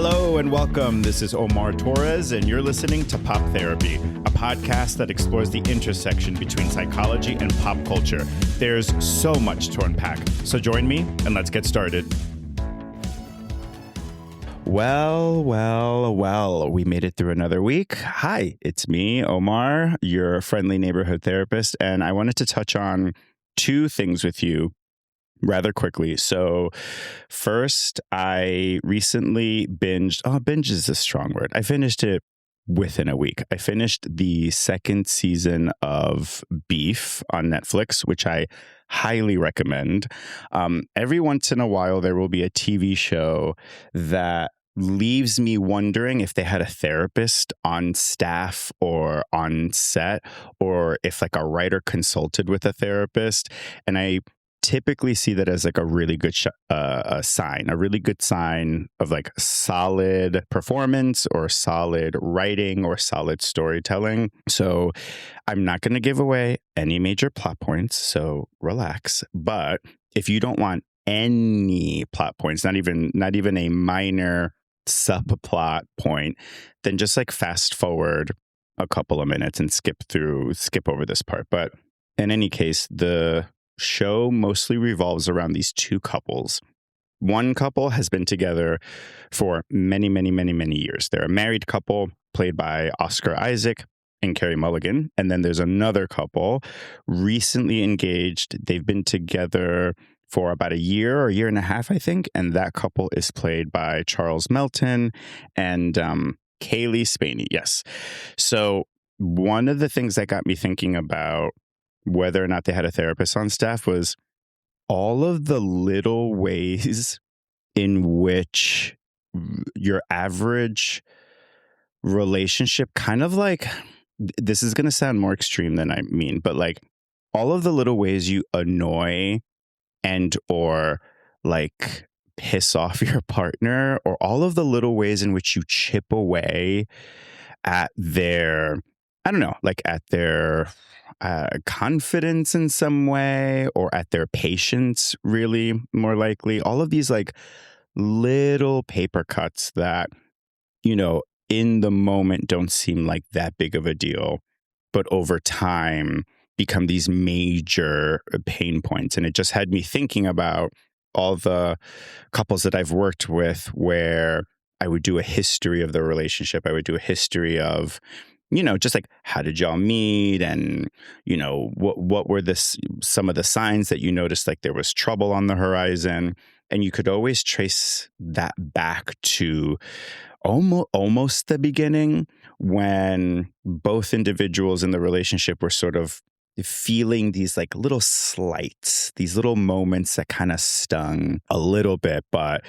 Hello and welcome. This is Omar Torres, and you're listening to Pop Therapy, a podcast that explores the intersection between psychology and pop culture. There's so much to unpack, so join me and let's get started. Well, we made it through another week. Hi, it's me, Omar, your friendly neighborhood therapist, and I wanted to touch on two things with you rather quickly. So first, I recently binged. Binge is a strong word. I finished it within a week. I finished the second season of Beef on Netflix, which I highly recommend. Every once in a while, there will be a TV show that leaves me wondering if they had a therapist on staff or on set, or if like a writer consulted with a therapist. And I typically see that as like a really good sign, a really good sign of like solid performance or solid writing or solid storytelling. So I'm not going to give away any major plot points, so relax. But if you don't want any plot points, not even a minor subplot point, then just like fast forward a couple of minutes and skip over this part. But in any case, the show mostly revolves around these two couples. One couple has been together for many years. They're a married couple played by Oscar Isaac and Carey Mulligan. And then there's another couple recently engaged. They've been together for about a year or a year and a half, I think. And that couple is played by Charles Melton and Kaylee Spaney. Yes. So one of the things that got me thinking about whether or not they had a therapist on staff was all of the little ways in which your average relationship kind of like, this is going to sound more extreme than I mean, but like all of the little ways you annoy and or like piss off your partner, or all of the little ways in which you chip away at their, I don't know, like at their confidence in some way, or at their patience, really, more likely. All of these like little paper cuts that, you know, in the moment don't seem like that big of a deal, but over time become these major pain points. And it just had me thinking about all the couples that I've worked with where I would do a history of the relationship. I would do a history of, you know, just like, how did y'all meet? And, you know, what were some of the signs that you noticed, like there was trouble on the horizon? And you could always trace that back to almost the beginning, when both individuals in the relationship were sort of feeling these like little slights, these little moments that kind of stung a little bit, but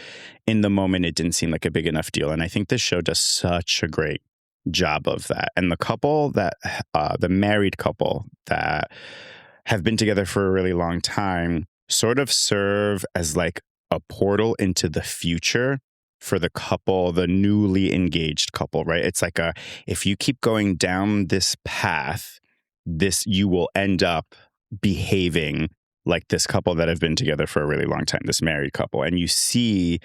in the moment it didn't seem like a big enough deal. And I think this show does such a great job of that. And the couple that the married couple that have been together for a really long time sort of serve as like a portal into the future for the couple, the newly engaged couple, right? It's like if you keep going down this path, you will end up behaving like this couple that have been together for a really long time, this married couple. And you see,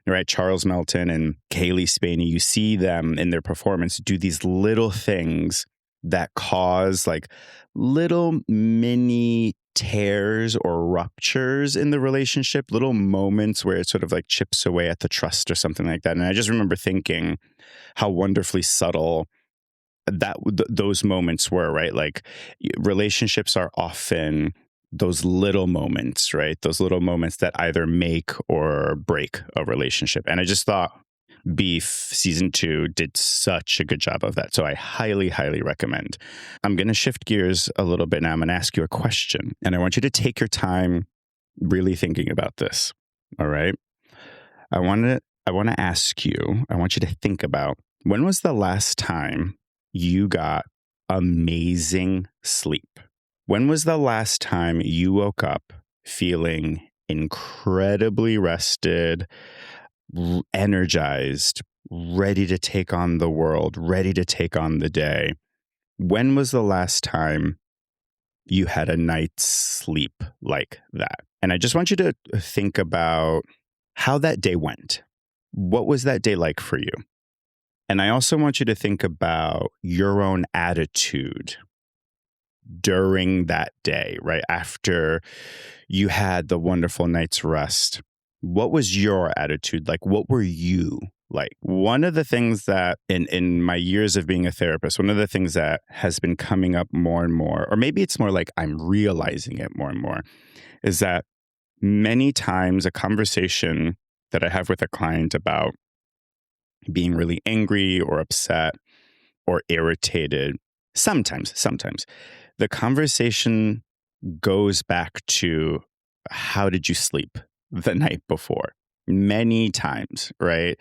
right, Charles Melton and Kaylee Spaney, you see them in their performance do these little things that cause like little mini tears or ruptures in the relationship, little moments where it sort of like chips away at the trust or something like that. And I just remember thinking how wonderfully subtle those moments were, right? Like relationships are often those little moments, right? Those little moments that either make or break a relationship. And I just thought Beef season 2 did such a good job of that. So I highly recommend. I'm going to shift gears a little bit now. I'm going to ask you a question, and I want you to take your time really thinking about this. All right. I want to ask you, I want you to think about, when was the last time you got amazing sleep? When was the last time you woke up feeling incredibly rested, energized, ready to take on the world, ready to take on the day? When was the last time you had a night's sleep like that? And I just want you to think about how that day went. what was that day like for you? And I also want you to think about your own attitude during that day, right? After you had the wonderful night's rest. What was your attitude like? What were you like? One of the things that in my years of being a therapist, one of the things that has been coming up more and more, or maybe it's more like I'm realizing it more and more, is that many times a conversation that I have with a client about being really angry or upset or irritated, sometimes the conversation goes back to how did you sleep the night before? Many times, right?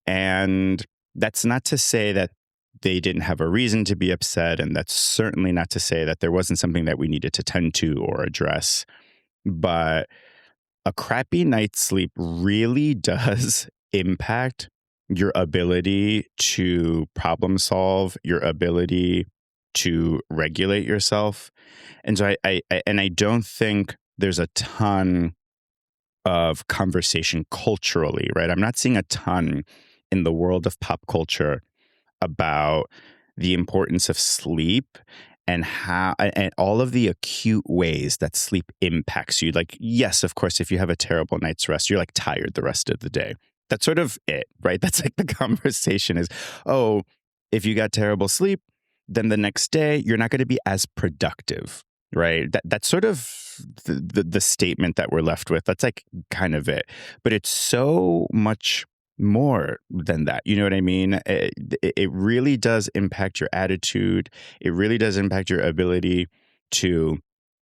And that's not to say that they didn't have a reason to be upset. And that's certainly not to say that there wasn't something that we needed to tend to or address. But a crappy night's sleep really does impact your ability to problem solve, your ability to regulate yourself. And so I don't think there's a ton of conversation culturally, right? I'm not seeing a ton in the world of pop culture about the importance of sleep and how and all of the acute ways that sleep impacts you. Like, yes, of course, if you have a terrible night's rest, you're like tired the rest of the day. That's sort of it, right? That's like the conversation is, oh, if you got terrible sleep, then the next day you're not going to be as productive, right? That's sort of the statement that we're left with. That's like kind of it. But it's so much more than that. You know what I mean? It really does impact your attitude. It really does impact your ability to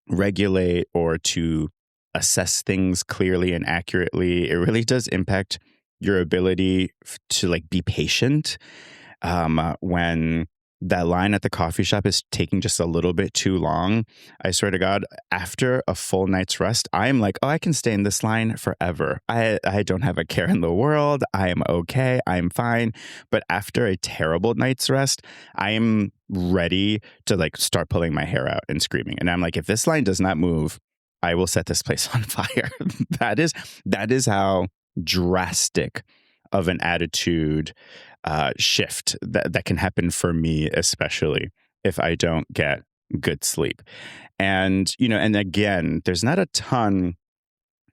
regulate or to assess things clearly and accurately. It really does impact your ability to like be patient when that line at the coffee shop is taking just a little bit too long. I swear to God, after a full night's rest, I'm like, oh, I can stay in this line forever. I don't have a care in the world. I am okay. I'm fine. But after a terrible night's rest, I am ready to like start pulling my hair out and screaming. And I'm like, if this line does not move, I will set this place on fire. that is how drastic of an attitude shift that can happen for me, especially if I don't get good sleep. And, you know, and again, there's not a ton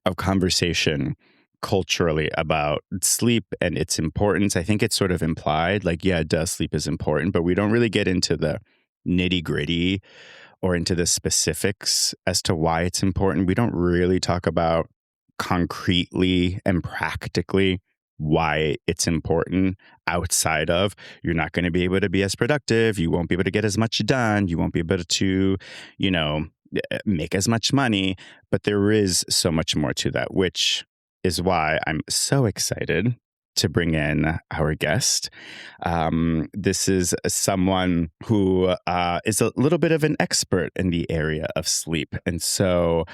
of conversation culturally about sleep and its importance. I think it's sort of implied, like, yeah, does sleep is important, but we don't really get into the nitty gritty or into the specifics as to why it's important. We don't really talk about concretely and practically why it's important outside of you're not going to be able to be as productive. You won't be able to get as much done. You won't be able to, you know, make as much money. But there is so much more to that, which is why I'm so excited to bring in our guest. This is someone who is a little bit of an expert in the area of sleep. And so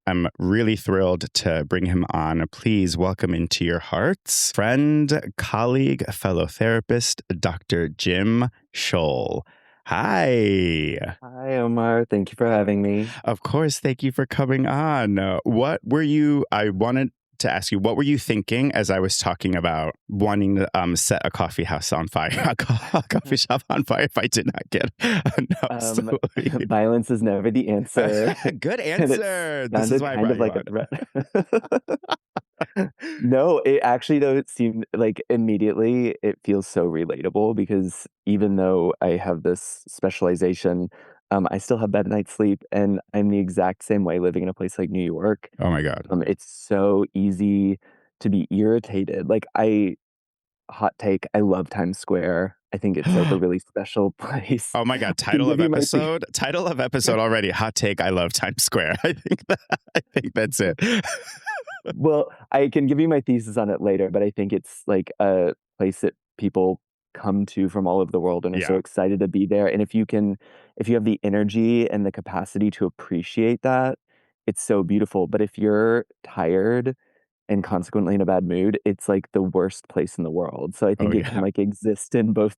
I'm really thrilled to bring him on. Please welcome into your hearts, friend, colleague, fellow therapist, Dr. Jim Scholl. Hi. Hi, Omar. Thank you for having me. Of course. Thank you for coming on. I wanted to ask you, what were you thinking as I was talking about wanting to set a coffee house on fire, a coffee shop on fire if I did not get enough sleep? Violence is never the answer. Good And it answer. This is sounded why I kind brought of you like a on. threat. No, it actually, though, it seemed like immediately it feels so relatable because even though I have this specialization, I still have bad night's sleep, and I'm the exact same way living in a place like New York. Oh my God. It's so easy to be irritated. Hot take, I love Times Square. I think it's like a really special place. Oh my God. I can give you my Title of episode already. Hot take. I love Times Square. I think that's it. Well, I can give you my thesis on it later, but I think it's like a place that people come to from all over the world and are so Yeah. excited to be there. And if you have the energy and the capacity to appreciate that, it's so beautiful. But if you're tired and consequently in a bad mood, it's like the worst place in the world. So I Oh think it can yeah. like exist in both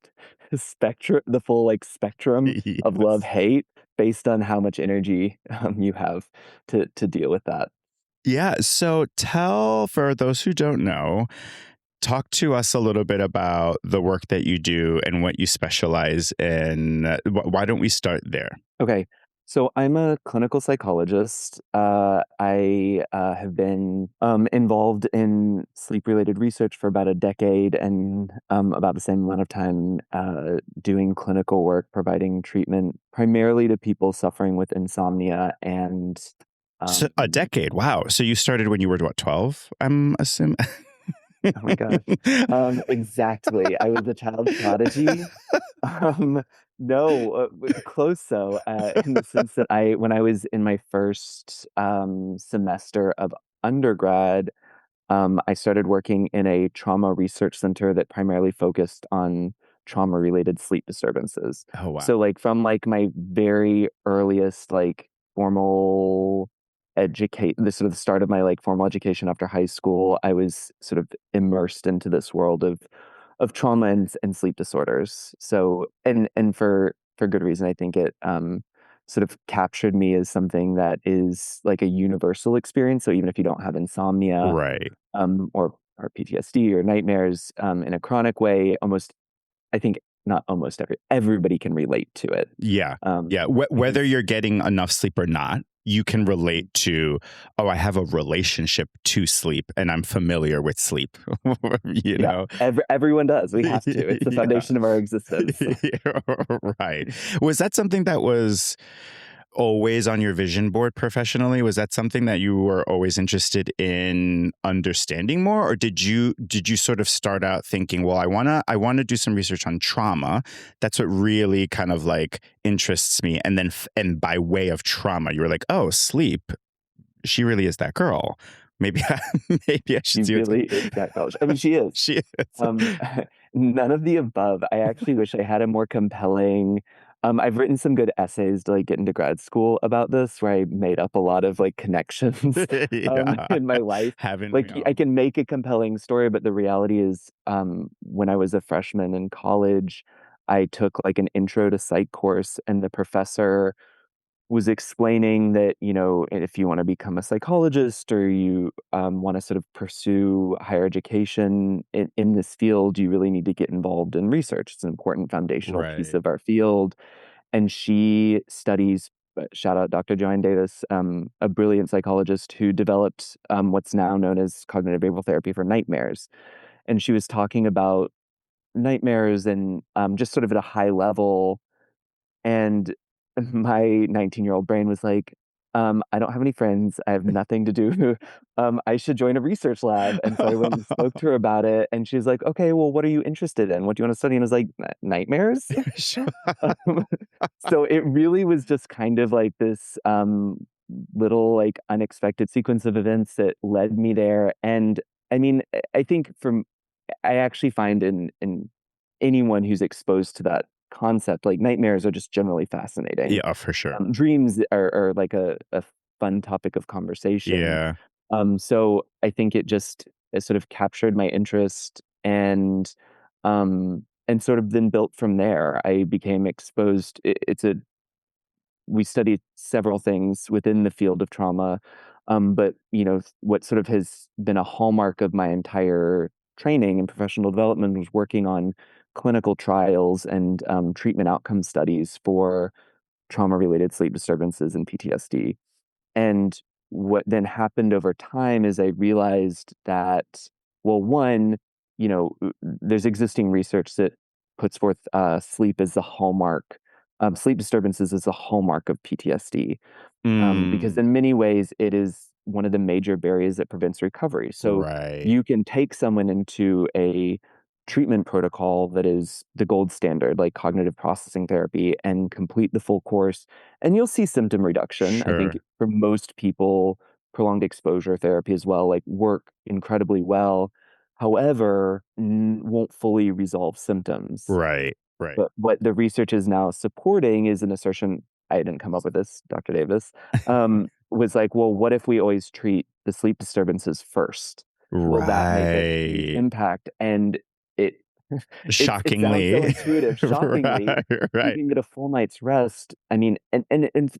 the full like spectrum of love Yes. hate based on how much energy you have to deal with that. Yeah. So tell, for those who don't know, talk to us a little bit about the work that you do and what you specialize in. Why don't we start there? Okay. So I'm a clinical psychologist. I have been involved in sleep related research for about a decade and about the same amount of time doing clinical work, providing treatment primarily to people suffering with insomnia and So a um, decade. Wow. So you started when you were what, 12, I'm assuming? oh my gosh. Exactly. I was a child prodigy. Um, no, close so, in the sense that when I was in my first semester of undergrad, I started working in a trauma research center that primarily focused on trauma-related sleep disturbances. Oh, wow. So, like, from, like, my very earliest, like, formal educate the sort of the start of my, like, formal education after high school, I was sort of immersed into this world of trauma and sleep disorders. So and for good reason, I think it, sort of captured me as something that is, like, a universal experience. So even if you don't have insomnia, Right. or PTSD or nightmares, in a chronic way, almost I think not almost everybody can relate to it. Yeah. Yeah. Whether Because you're getting enough sleep or not, you can relate to, oh, I have a relationship to sleep and I'm familiar with sleep, you yeah, know? everyone does. We have to. It's the Yeah. foundation of our existence. Right. Was that something that was always on your vision board professionally? Was that something that you were always interested in understanding more, or did you sort of start out thinking, well, I want to do some research on trauma. That's what really kind of like interests me, and then and by way of trauma, you were like, oh, sleep. She really is that girl. Maybe maybe I She should see what's really is that college. I mean, she is. she is. Um, none of the above. I actually wish I had a more compelling I've written some good essays to, like, get into grad school about this, where I made up a lot of, like, connections, Yeah. in my life. Haven't we Like, I all? can make a compelling story, but the reality is, when I was a freshman in college, I took, like, an intro to psych course, and the professor was explaining that, if you want to become a psychologist or you want to sort of pursue higher education in this field, you really need to get involved in research. It's an important foundational piece Right. of our field. And she studies, shout out Dr. Joanne Davis, a brilliant psychologist who developed what's now known as cognitive behavioral therapy for nightmares. And she was talking about nightmares and just sort of at a high level and my 19-year-old brain was like, I don't have any friends. I have nothing to do. I should join a research lab. And so I went and spoke to her about it. And she was like, okay, well, what are you interested in? What do you want to study? And I was like, nightmares. Sure. um, so it really was just kind of like this little, like, unexpected sequence of events that led me there. And I mean, I think I actually find in anyone who's exposed to that concept, like, nightmares are just generally fascinating. Yeah, for sure. Dreams are like a fun topic of conversation. Yeah. So I think it sort of captured my interest and sort of then built from there. I became exposed. We studied several things within the field of trauma, but what sort of has been a hallmark of my entire training and professional development was working on clinical trials and treatment outcome studies for trauma-related sleep disturbances and PTSD. And what then happened over time is I realized that, well, one, there's existing research that puts forth sleep as the hallmark, sleep disturbances as a hallmark of PTSD, because Mm, in many ways it is one of the major barriers that prevents recovery. So right. you can take someone into a treatment protocol that is the gold standard, like cognitive processing therapy, and complete the full course, and you'll see symptom reduction. I think Sure. for most people, prolonged exposure therapy as well, like, work incredibly well. However, won't fully resolve symptoms. Right. Right. But what the research is now supporting is an assertion. I didn't come up with this, Dr. Davis, was like, well, what if we always treat the sleep disturbances first? Will that make a huge Right. impact? And it it sounds so Shockingly. intuitive. Shockingly, Right. if you Right. can get a full night's rest, I mean, and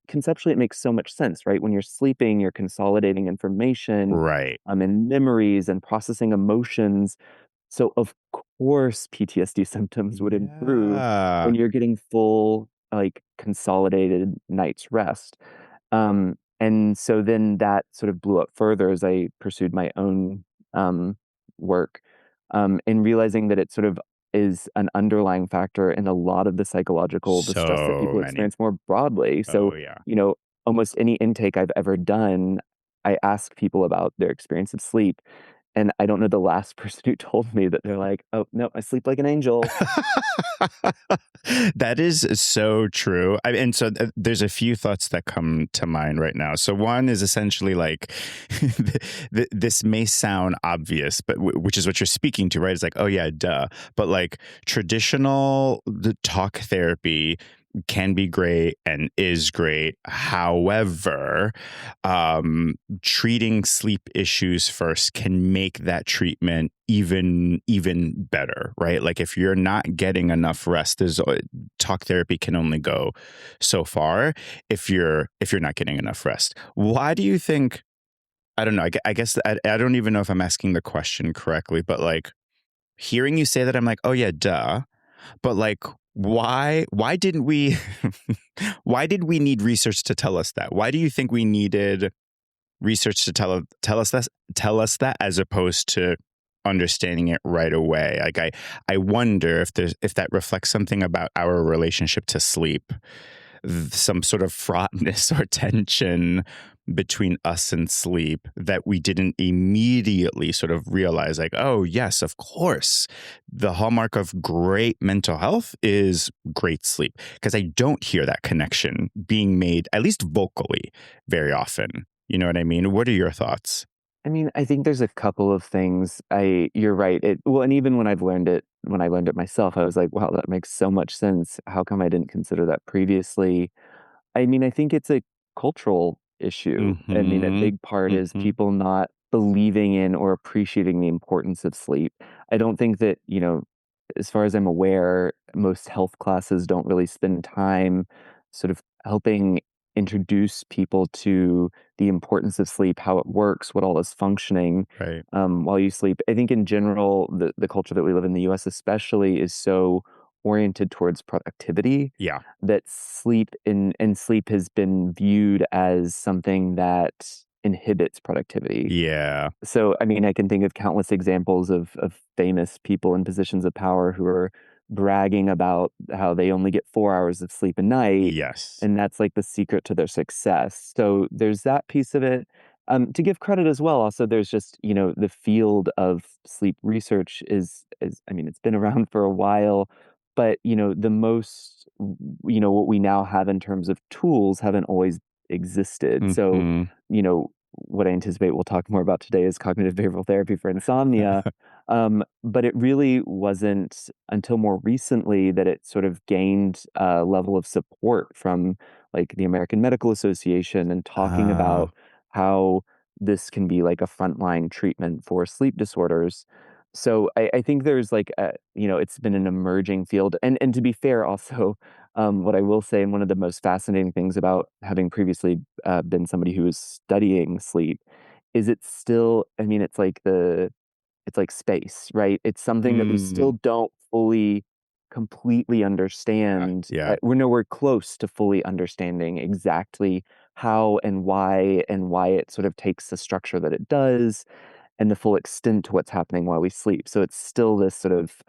conceptually, it makes so much sense, right? When you're sleeping, you're consolidating information, Right. and memories and processing emotions. So, of course, PTSD symptoms would improve Yeah. when you're getting full, like, consolidated night's rest. And so then that sort of blew up further as I pursued my own um, work, in realizing that it sort of is an underlying factor in a lot of the psychological distress that So people many. experience more broadly. So, Oh, yeah. you know, almost any intake I've ever done, I ask people about their experience of sleep. And I don't know the last person who told me that they're like, "Oh, no, I sleep like an angel." That is so true. And so there's a few thoughts that come to mind right now. So one is essentially like, this may sound obvious, but which is what you're speaking to, right? It's like, oh yeah, duh. But like traditional the talk therapy can be great and is great. However, treating sleep issues first can make that treatment even better, right? Like if you're not getting enough rest, there's talk therapy can only go so far if you're not getting enough rest. Why do you think? I don't know. I guess I don't even know if I'm asking the question correctly, but like hearing you say that, I'm like, oh yeah, duh. But like, why didn't we why did we need research to tell us that? Why do you think we needed research to tell us that as opposed to understanding it right away? Like I wonder if that reflects something about our relationship to sleep, some sort of fraughtness or tension between us and sleep that we didn't immediately sort of realize, like, oh yes, of course the hallmark of great mental health is great sleep, because I don't hear that connection being made, at least vocally, very often. You know what I mean? What are your thoughts? I mean, I think there's a couple of things. You're right. And even when I learned it myself, I was like, wow, that makes so much sense. How come I didn't consider that previously? I mean, I think it's a cultural issue. I mean, a Mm-hmm. big part is Mm-hmm. people not believing in or appreciating the importance of sleep. I don't think that, as far as I'm aware, most health classes don't really spend time sort of helping introduce people to the importance of sleep, how it works, what all is functioning Right. while you sleep. I think in general, the culture that we live in the US especially is so oriented towards productivity Yeah. that sleep has been viewed as something that inhibits productivity. Yeah. So, I mean, I can think of countless examples of famous people in positions of power who are bragging about how they only get 4 hours of sleep a night, Yes. and that's, like, the secret to their success. So, there's that piece of it. To give credit as well, also, there's just, the field of sleep research is I mean, it's been around for a while, but, what we now have in terms of tools haven't always existed. So, Mm-hmm. what I anticipate we'll talk more about today is cognitive behavioral therapy for insomnia. But it really wasn't until more recently that it sort of gained a level of support from like the American Medical Association and talking Ah. about how this can be like a frontline treatment for sleep disorders. So I think there's like it's been an emerging field. And to be fair, also, what I will say, and one of the most fascinating things about having previously been somebody who is studying sleep, is it's still, I mean, it's like space, right? It's something that we Mm. still don't fully, completely Yeah. understand. Yeah. We're nowhere close to fully understanding exactly how and why it sort of takes the structure that it does and the full extent to what's happening while we sleep. So it's still this sort of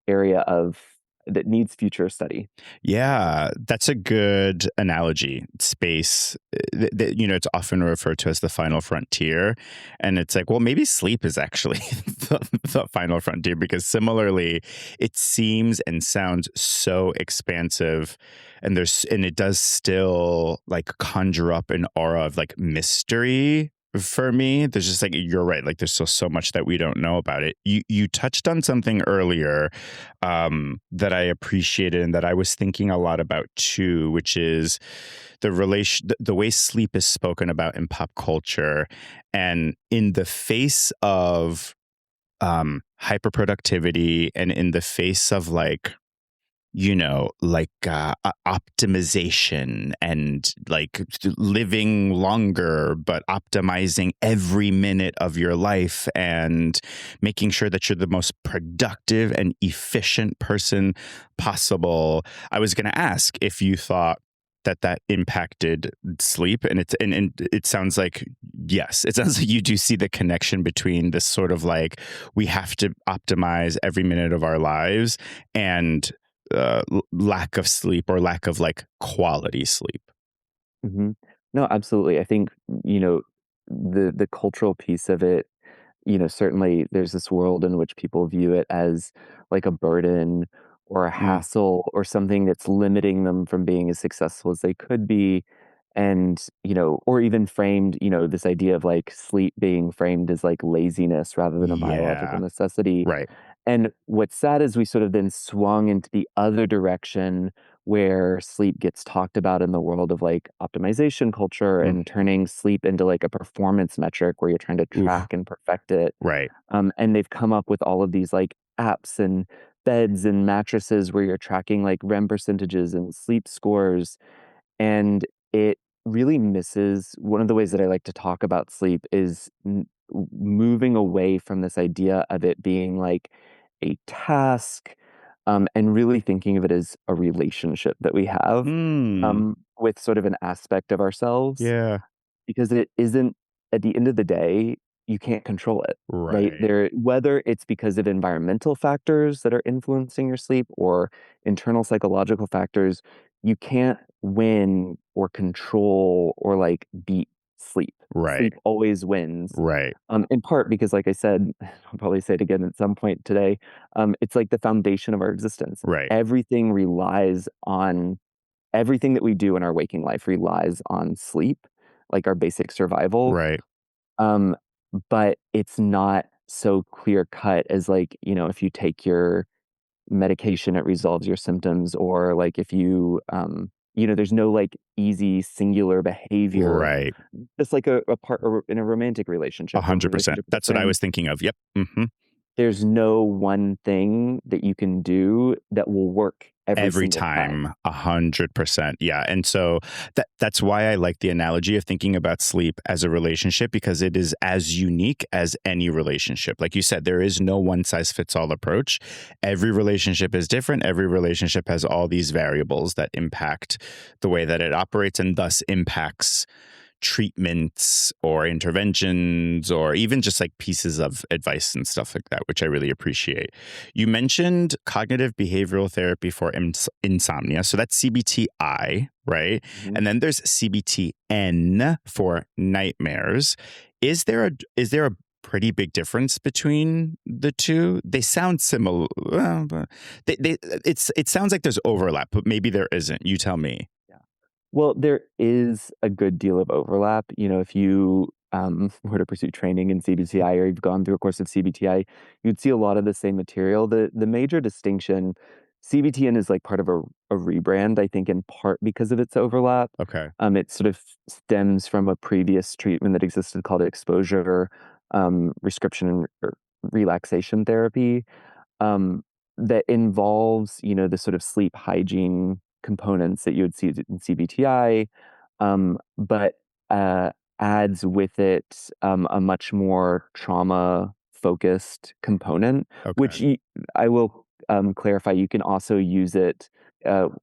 area of that needs future study. Yeah, that's a good analogy. Space, it's often referred to as the final frontier. And it's like, well, maybe sleep is actually the final frontier, because similarly, it seems and sounds so expansive. And it does still like conjure up an aura of like mystery for me. There's just like, you're right. Like there's still so much that we don't know about it. You touched on something earlier that I appreciated and that I was thinking a lot about too, which is the way sleep is spoken about in pop culture, and in the face of hyperproductivity, and in the face of like optimization and like living longer, but optimizing every minute of your life and making sure that you're the most productive and efficient person possible. I was going to ask if you thought that impacted sleep, and it sounds like yes, it sounds like you do see the connection between this sort of like we have to optimize every minute of our lives and lack of sleep or lack of like quality sleep. Mhm. No, absolutely. I think, you know, the cultural piece of it, certainly there's this world in which people view it as like a burden or a Mm, hassle or something that's limiting them from being as successful as they could be. And, or even framed, this idea of like sleep being framed as like laziness rather than a biological yeah. necessity. Right. And what's sad is we sort of then swung into the other direction where sleep gets talked about in the world of like optimization culture and Mm. turning sleep into like a performance metric where you're trying to Oof. track and perfect it. Right. And they've come up with all of these like apps and beds and mattresses where you're tracking like REM percentages and sleep scores. And it really misses one of the ways that I like to talk about sleep is moving away from this idea of it being like a task, and really thinking of it as a relationship that we have, Mm. with sort of an aspect of ourselves, Yeah. because it isn't, at the end of the day, you can't control it, right? Right. Whether it's because of environmental factors that are influencing your sleep or internal psychological factors, you can't win or control or like beat sleep. Right. Sleep always wins. Right. In part because, like I said, I'll probably say it again at some point today. It's like the foundation of our existence. Right. Everything relies on Everything that we do in our waking life relies on sleep, like our basic survival. Right. Um, but it's not so clear cut as like, if you take your medication, it resolves your symptoms, or like if there's no like easy singular behavior. Right. Just like a part in a romantic relationship or 100%. relationship with a That's what I friend, was thinking of. Yep. Hmm. there's no one thing that you can do that will work every Every single time. time, 100%. Yeah. And so that's why I like the analogy of thinking about sleep as a relationship, because it is as unique as any relationship. Like you said, there is no one size fits all approach. Every relationship is different. Every relationship has all these variables that impact the way that it operates and thus impacts treatments or interventions or even just like pieces of advice and stuff like that, which I really appreciate. You mentioned cognitive behavioral therapy for insomnia. So that's CBTI, right? Mhm. And then there's CBTN for nightmares. Is there a pretty big difference between the two? They sound similar, but it sounds like there's overlap, but maybe there isn't. You tell me. Yeah. Well, there is a good deal of overlap. If you were to pursue training in CBTI or you've gone through a course of CBTI, you'd see a lot of the same material. The major distinction, CBTN is like part of a rebrand, I think, in part because of its overlap. Okay. It sort of stems from a previous treatment that existed called exposure, prescription, or relaxation therapy, um, that involves, the sort of sleep hygiene components that you would see in CBTI, but adds with it a much more trauma focused component, Okay. which I will clarify. You can also use it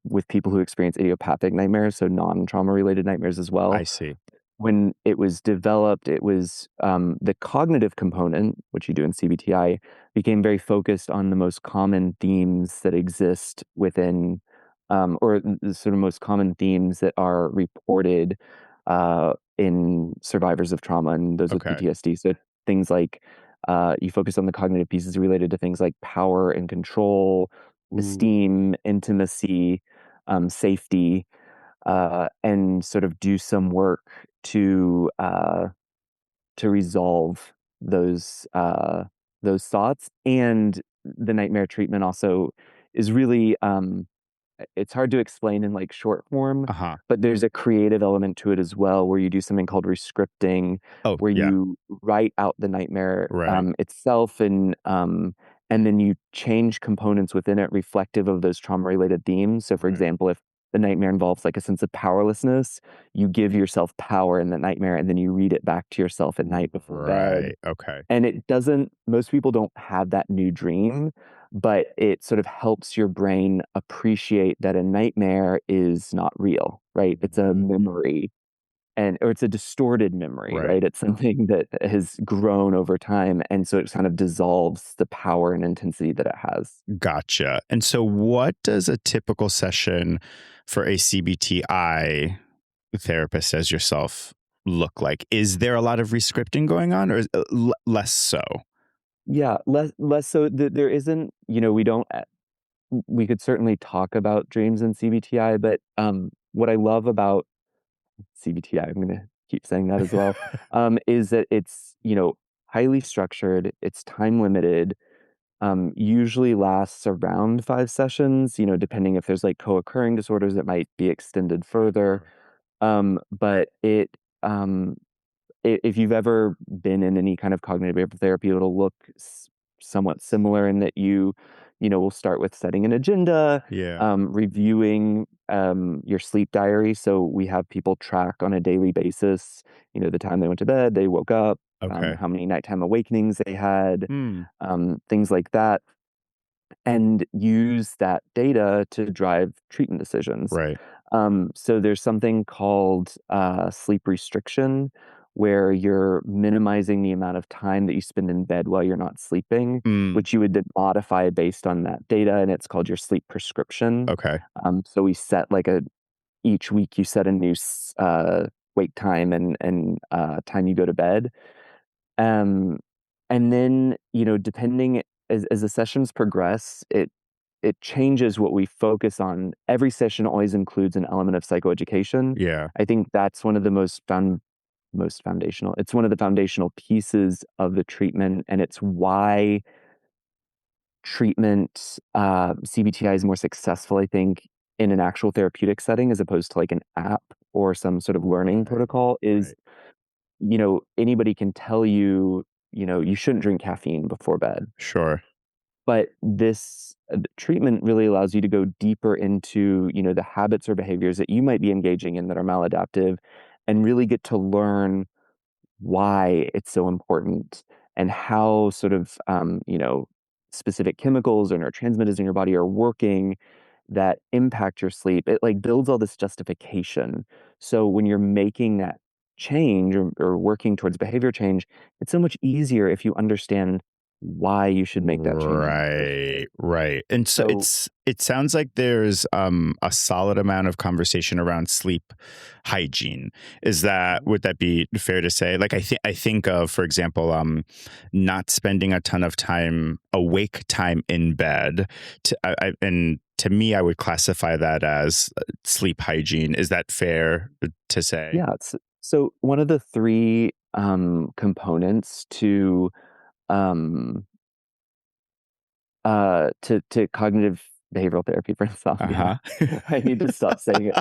with people who experience idiopathic nightmares, so non trauma related nightmares as I well. see. When it was developed, it was the cognitive component, which you do in CBTI, became very focused on the most common themes that exist within, or the sort of most common themes that are reported in survivors of trauma and those with Okay. PTSD. So things like you focus on the cognitive pieces related to things like power and control, Ooh. esteem, intimacy, safety, and sort of do some work to resolve those thoughts. And the nightmare treatment also is really it's hard to explain in like short form, Uh-huh. but there's a creative element to it as well, where you do something called rescripting, Oh, where yeah. you write out the nightmare Right. itself, and then you change components within it reflective of those trauma-related themes. So, for Right. example, if the nightmare involves like a sense of powerlessness, you give yourself power in the nightmare, and then you read it back to yourself at night before bed. Right. Okay. And it doesn't, most people don't have that new dream, but it sort of helps your brain appreciate that a nightmare is not real, right? It's a Mm, memory, and or it's a distorted memory, right. right? It's something that has grown over time, and so it kind of dissolves the power and intensity that it has. Gotcha. And so, what does a typical session for a CBTI therapist as yourself look like? Is there a lot of rescripting going on, or is less so? Yeah, less so. There isn't, we don't. We could certainly talk about dreams and CBTI, but what I love about CBTI, I'm gonna keep saying that as well, is that it's, highly structured, it's time limited, usually lasts around 5 sessions, depending if there's, like, co-occurring disorders, it might be extended further, Sure. but um if you've ever been in any kind of cognitive behavioral therapy, it'll look somewhat similar in that we'll start with setting an agenda, Yeah. reviewing your sleep diary. So we have people track on a daily basis, the time they went to bed, they woke up, Okay. how many nighttime awakenings they had, Hmm. things like that, and use that data to drive treatment decisions. Right. So there's something called sleep restriction, where you're minimizing the amount of time that you spend in bed while you're not sleeping, Mm. which you would then modify based on that data, and it's called your sleep prescription. Okay. So we set like each week you set a new wake time and time you go to bed. Um, and then, depending as the sessions progress, it changes what we focus on. Every session always includes an element of psychoeducation. Yeah. I think that's one of the most foundational. It's one of the foundational pieces of the treatment, and it's why treatment CBTI is more successful, I think, in an actual therapeutic setting as opposed to like an app or some sort of learning Right. protocol. Is Right. anybody can tell you, you shouldn't drink caffeine before bed. Sure. But this treatment really allows you to go deeper into, the habits or behaviors that you might be engaging in that are maladaptive, and really get to learn why it's so important, and how sort of, specific chemicals or neurotransmitters in your body are working that impact your sleep. It like builds all this justification. So when you're making that change, or working towards behavior change, it's so much easier if you understand why you should make that change in the first place. Right, right. And so So it sounds like there's a solid amount of conversation around sleep hygiene. Is that, Mhm. would that be fair to say? Like I think of, for example, not spending a ton of time awake time in bed. And to me, I would classify that as sleep hygiene. Is that fair to say? Yeah, so one of the three components um, to cognitive behavioral therapy for insomnia. Uh-huh. I need to stop saying it.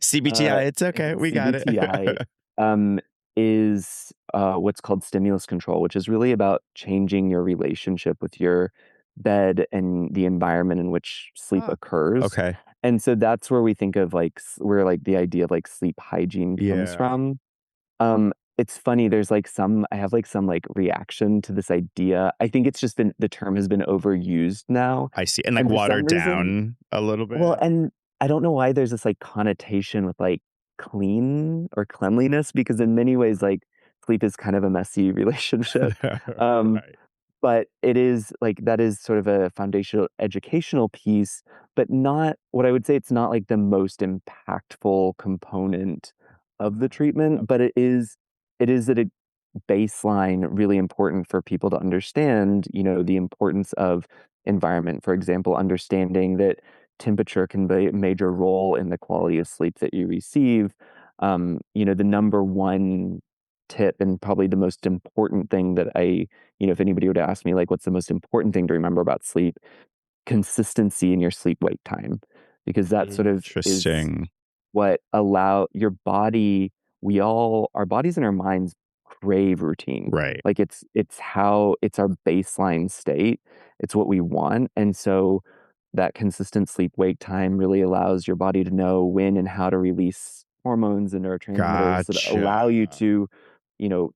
CBTI, it's okay. We got it. CBTI um, is what's called stimulus control, which is really about changing your relationship with your bed and the environment in which sleep Ah, occurs. okay. And so that's where we think of like where like the idea of like sleep hygiene comes Yeah. from. It's funny, I have, like, some, like, reaction to this idea. I think it's just been the term has been overused now, I see. And like and for some watered reason, down a little well, bit? and I don't know why there's this, like, connotation with, like, clean or cleanliness, because in many ways, like, sleep is kind of a messy relationship. Um, Right. but it is like that is sort of a foundational educational piece, but not what I would say, it's not like the most impactful component of the Ah, treatment, but okay. it is at a baseline really important for people to understand, the importance of environment. For example, understanding that temperature can play a major role in the quality of sleep that you receive. The number one tip, and probably the most important thing that if anybody were to ask me, like, what's the most important thing to remember about sleep? Consistency in your sleep wake time, because that sort of is Interesting. what allow your body, our bodies and our minds crave routine. Right. Like it's our baseline state. It's what we want. And so that consistent sleep wake time really allows your body to know when and how to release hormones and neurotransmitters that Gotcha. allow you to,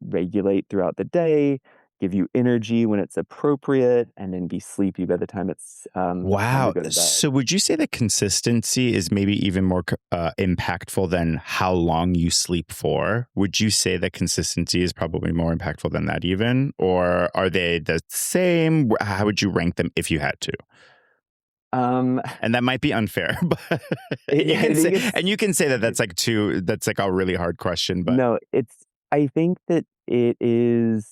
regulate throughout the day, give you energy when it's appropriate, and then be sleepy by the time it's time to Wow. go to bed. So would you say that consistency is maybe even more impactful than how long you sleep for? Would you say that consistency is probably more impactful than that even? Or are they the same? How would you rank them if you had to? Um, And that might be unfair, but you I can say, think it's and you can say that that's like a really hard question, but no, I think that it is.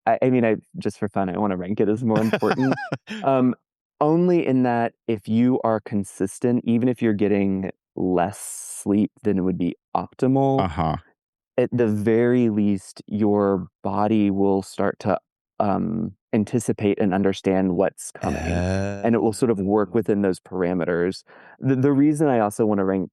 I mean, I just for fun, I want to rank it as more important. Um, Only in that if you are consistent, even if you're getting less sleep than would be optimal, uh-huh. at the very least, your body will start to anticipate and understand what's coming, and it will sort of work Oh. within those parameters. The reason I also want to rank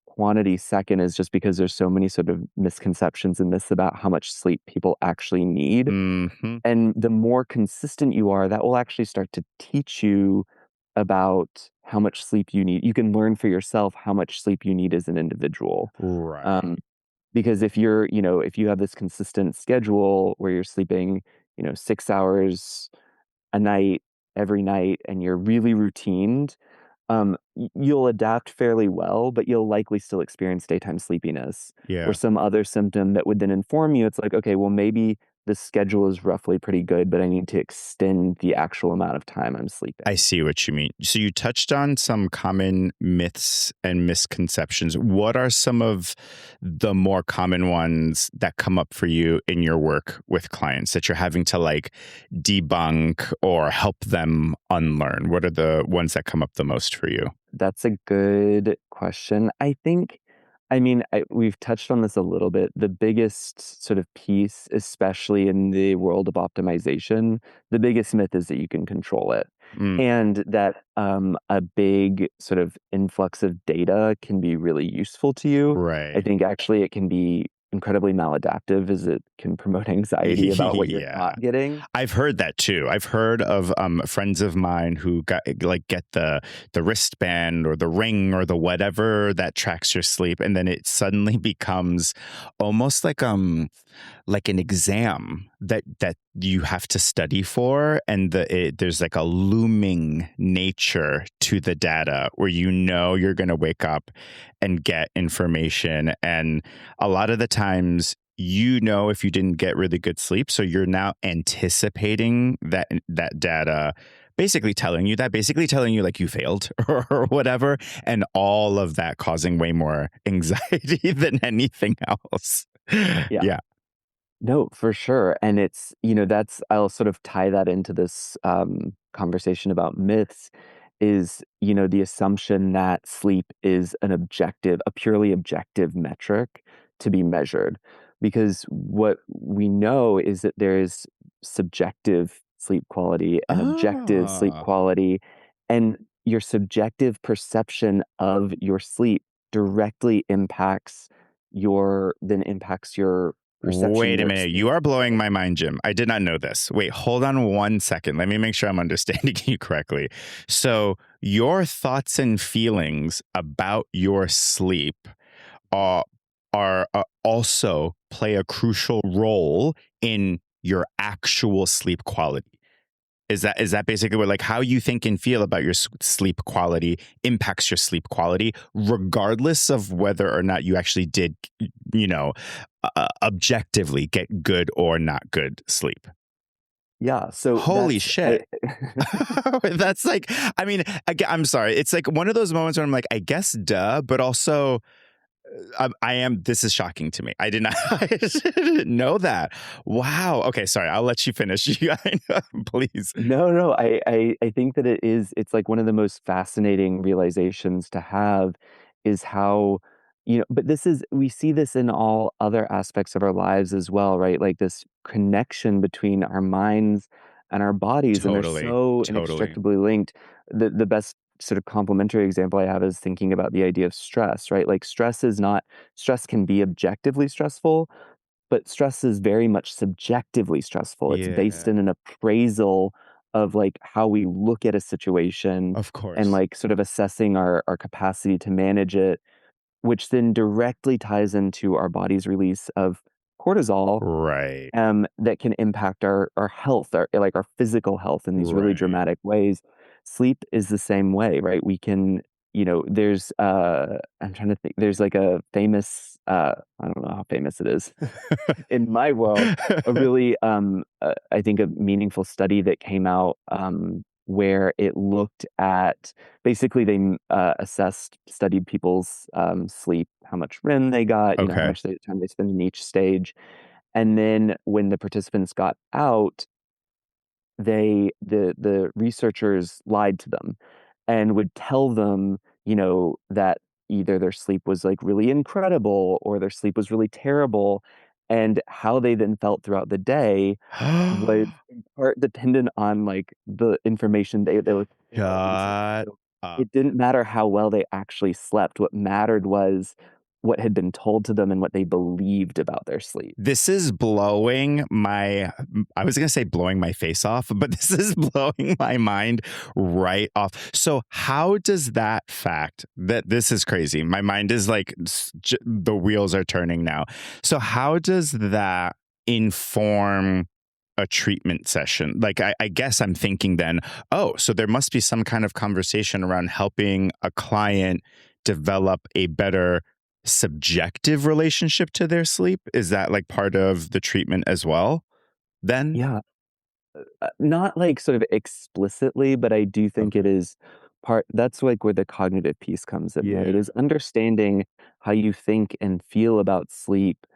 quantity second is just because there's so many sort of misconceptions and myths about how much sleep people actually need. Mhm. And the more consistent you are, that will actually start to teach you about how much sleep you need. You can learn for yourself how much sleep you need as an individual. Right. Um, because if you have this consistent schedule where you're sleeping, 6 hours a night every night and you're really routined, you'll adapt fairly well, but you'll likely still experience daytime sleepiness or Yeah. some other symptom that would then inform you. It's like, okay, well, maybe the schedule is roughly pretty good, but I need to extend the actual amount of time I'm I sleeping. see what you mean. So you touched on some common myths and misconceptions. What are some of the more common ones that come up for you in your work with clients that you're having to like debunk or help them unlearn? What are the ones that come up the most for you? That's a good question. I mean, we've touched on this a little bit. The biggest sort of piece, especially in the world of optimization, the biggest myth is that you can control it. Mm, And that a big sort of influx of data can be really useful to you. I right. think actually it can be incredibly maladaptive as it can promote anxiety about what you're Yeah. not getting. I've heard that too. I've heard of friends of mine who get the wristband or the ring or the whatever that tracks your sleep, and then it suddenly becomes almost like an exam that you have to study for, and there's like a looming nature to the data where you're going to wake up and get information, and a lot of the times if you didn't get really good sleep, so you're now anticipating that data basically telling you like you failed or whatever, and all of that causing way more anxiety than anything else. Yeah. Yeah. No, for sure. And I'll sort of tie that into this conversation about myths is, the assumption that sleep is a purely objective metric to be measured. Because what we know is that there is subjective sleep quality and objective sleep Ah. quality. And your subjective perception of your sleep directly impacts your perception, Wait a your minute. You are experience of blowing it. my mind, Jim. I did not know this. Wait, hold on 1 second. Let me make sure I'm understanding you correctly. So, your thoughts and feelings about your sleep are, are also play a crucial role in your actual sleep quality. Is that basically what, like, how you think and feel about your sleep quality impacts your sleep quality, regardless of whether or not you actually did, you know, objectively get good or not good sleep? Yeah, so Holy shit. I That's like, I mean, I'm sorry. It's like one of those moments where I'm like, I guess, duh, but also this is shocking to me. I did not, I didn't know that. Wow. Okay. Sorry. I'll let you finish. Please. No, I think that it's like one of the most fascinating realizations to have is how, but we see this in all other aspects of our lives as well, right? Like this connection between our minds and our bodies, and they're Totally. so Totally. inextricably linked. The best sort of complementary example I have is thinking about the idea of stress, right? Like stress can be objectively stressful, but stress is very much subjectively stressful. It's based Yeah. in an appraisal of like how we look at a situation Of and course. like sort of assessing our capacity to manage it, which then directly ties into our body's release of cortisol, Right. that can impact our health, our like our physical health in these really Right. dramatic ways. Sleep is the same way, right? We can, there's I'm trying to think. There's like a famous, I don't know how famous it is in my world, a really, I think a meaningful study that came out, where it looked at basically studied people's sleep, how much REM they got, how Okay. much time they spend in each stage, and then when the participants got out, the researchers lied to them and would tell them, that either their sleep was like really incredible or their sleep was really terrible. And how they then felt throughout the day was in part dependent on like the information they were telling all the researchers. Shut So up. it didn't matter how well they actually slept. What mattered was what had been told to them and what they believed about their sleep. This is blowing my, I was going to say blowing my face off, but this is blowing my mind right off. So how does that fact that this is crazy? My mind is like, the wheels are turning now. So how does that inform a treatment session? Like, I guess I'm thinking then, oh, so there must be some kind of conversation around helping a client develop a better subjective relationship to their sleep? Is that like part of the treatment as well then? Yeah. Not like sort of explicitly, but I do think it Okay. is that's like where the cognitive piece comes in, right? Yeah. Is understanding how you think and feel about sleep,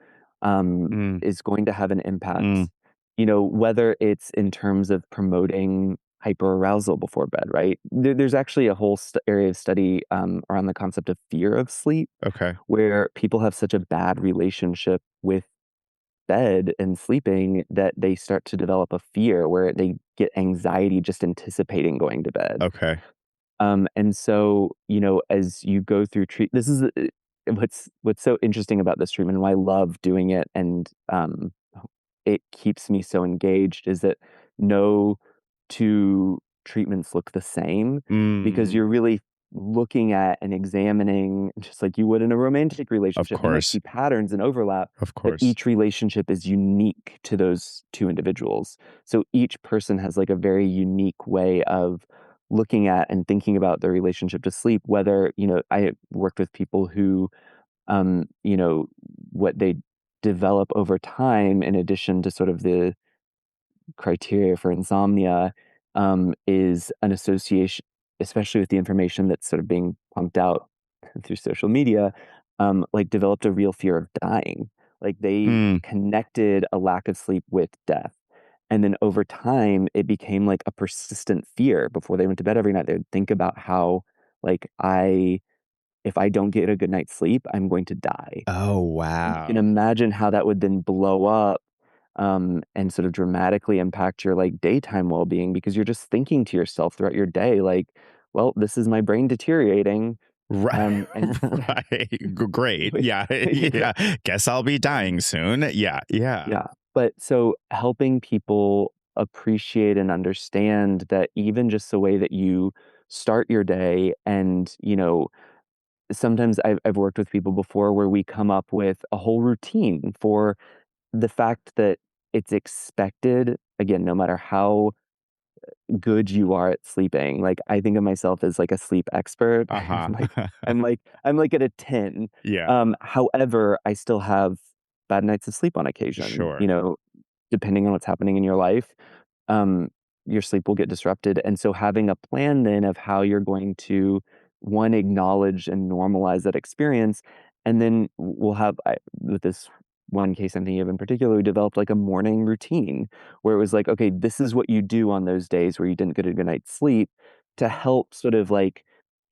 Mm, is going to have an mm, impact, whether it's in terms of promoting hyperarousal before bed, right? There's actually a whole area of study, around the concept of fear of sleep, okay. where people have such a bad relationship with bed and sleeping that they start to develop a fear where they get anxiety just anticipating going to bed. Okay. And so, as you go through this is what's so interesting about this treatment and why I love doing it, and it keeps me so engaged, is that no two treatments look the same, because Mm, you're really looking at and examining, just like you would in a romantic of relationship. You might course. see patterns and overlap, Of but course. each relationship is unique to those two individuals. So each person has like a very unique way of looking at and thinking about their relationship to sleep. Whether, I worked with people who, what they develop over time, in addition to sort of the criteria for insomnia, is an association, especially with the information that's sort of being pumped out through social media, like developed a real fear of dying. Like they Mm, connected a lack of sleep with death. And then over time, it became like a persistent fear. Before they went to bed every night, they would think about how, like, if I don't get a good night's sleep, I'm going to die. oh, And you can wow. imagine how that would then blow up, and sort of dramatically impact your like daytime well-being, because you're just thinking to yourself throughout your day, like, well, this is my brain deteriorating. Right. And Right. Great. wait, Yeah. yeah, Yeah. Guess I'll be dying soon. Yeah. Yeah. yeah. But so helping people appreciate and understand that even just the way that you start your day, and sometimes I've worked with people before where we come up with a whole routine for the fact that it's expected, again, no matter how good you are at sleeping. Like, I think of myself as like a sleep expert. Uh-huh. I'm like at a 10. Yeah. However, I still have bad nights of sleep on occasion, Sure. depending on what's happening in your life. Um, your sleep will get disrupted. And so having a plan then of how you're going to, one, acknowledge and normalize that experience. And then we'll have, with this one case I'm thinking of in particular, we developed like a morning routine where it was like, okay, this is what you do on those days where you didn't get a good night's sleep, to help sort of like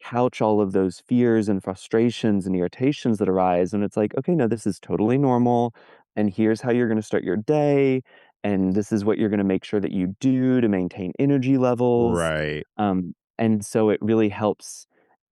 couch all of those fears and frustrations and irritations that arise. And it's like, okay, no, this is totally normal. And here's how you're going to start your day. And this is what you're going to make sure that you do to maintain energy levels. Right. And so it really helps.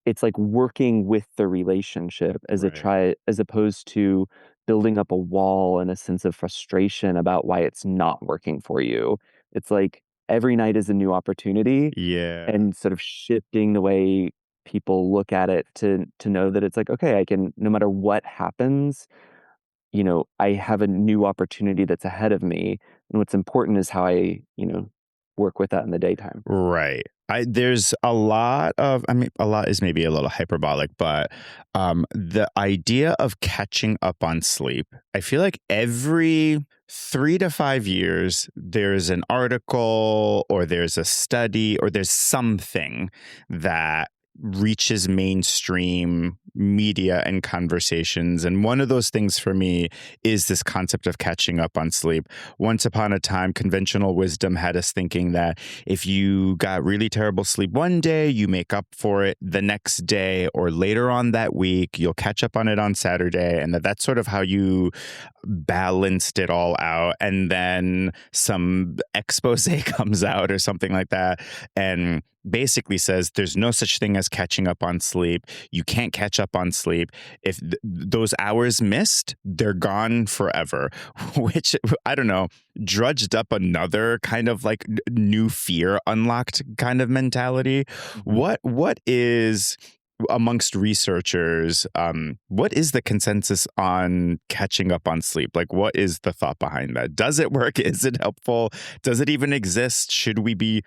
It's like working with the relationship Right. as opposed to building up a wall and a sense of frustration about why it's not working for you. It's like every night is a new opportunity Yeah. and sort of shifting the way people look at it to know that it's like, okay, I can no matter what happens, I have a new opportunity that's ahead of me. And what's important is how I work with that in the daytime. Right. There's a lot of, I mean, a lot is maybe a little hyperbolic, but the idea of catching up on sleep, I feel like every 3 to 5 years, there's an article or there's a study or there's something that reaches mainstream media and conversations. And one of those things for me is this concept of catching up on sleep. Once upon a time, conventional wisdom had us thinking that if you got really terrible sleep one day, you make up for it the next day or later on that week. You'll catch up on it on Saturday. And that's sort of how you balanced it all out. And then some expose comes out or something like that and basically says there's no such thing as catching up on sleep. You can't catch up on sleep. If those hours missed, they're gone forever, which I don't know, drudged up another kind of like new fear unlocked kind of mentality. Mhm. What is amongst researchers, what is the consensus on catching up on sleep? Like, what is the thought behind that? Does it work? Is it helpful? Does it even exist? Should we be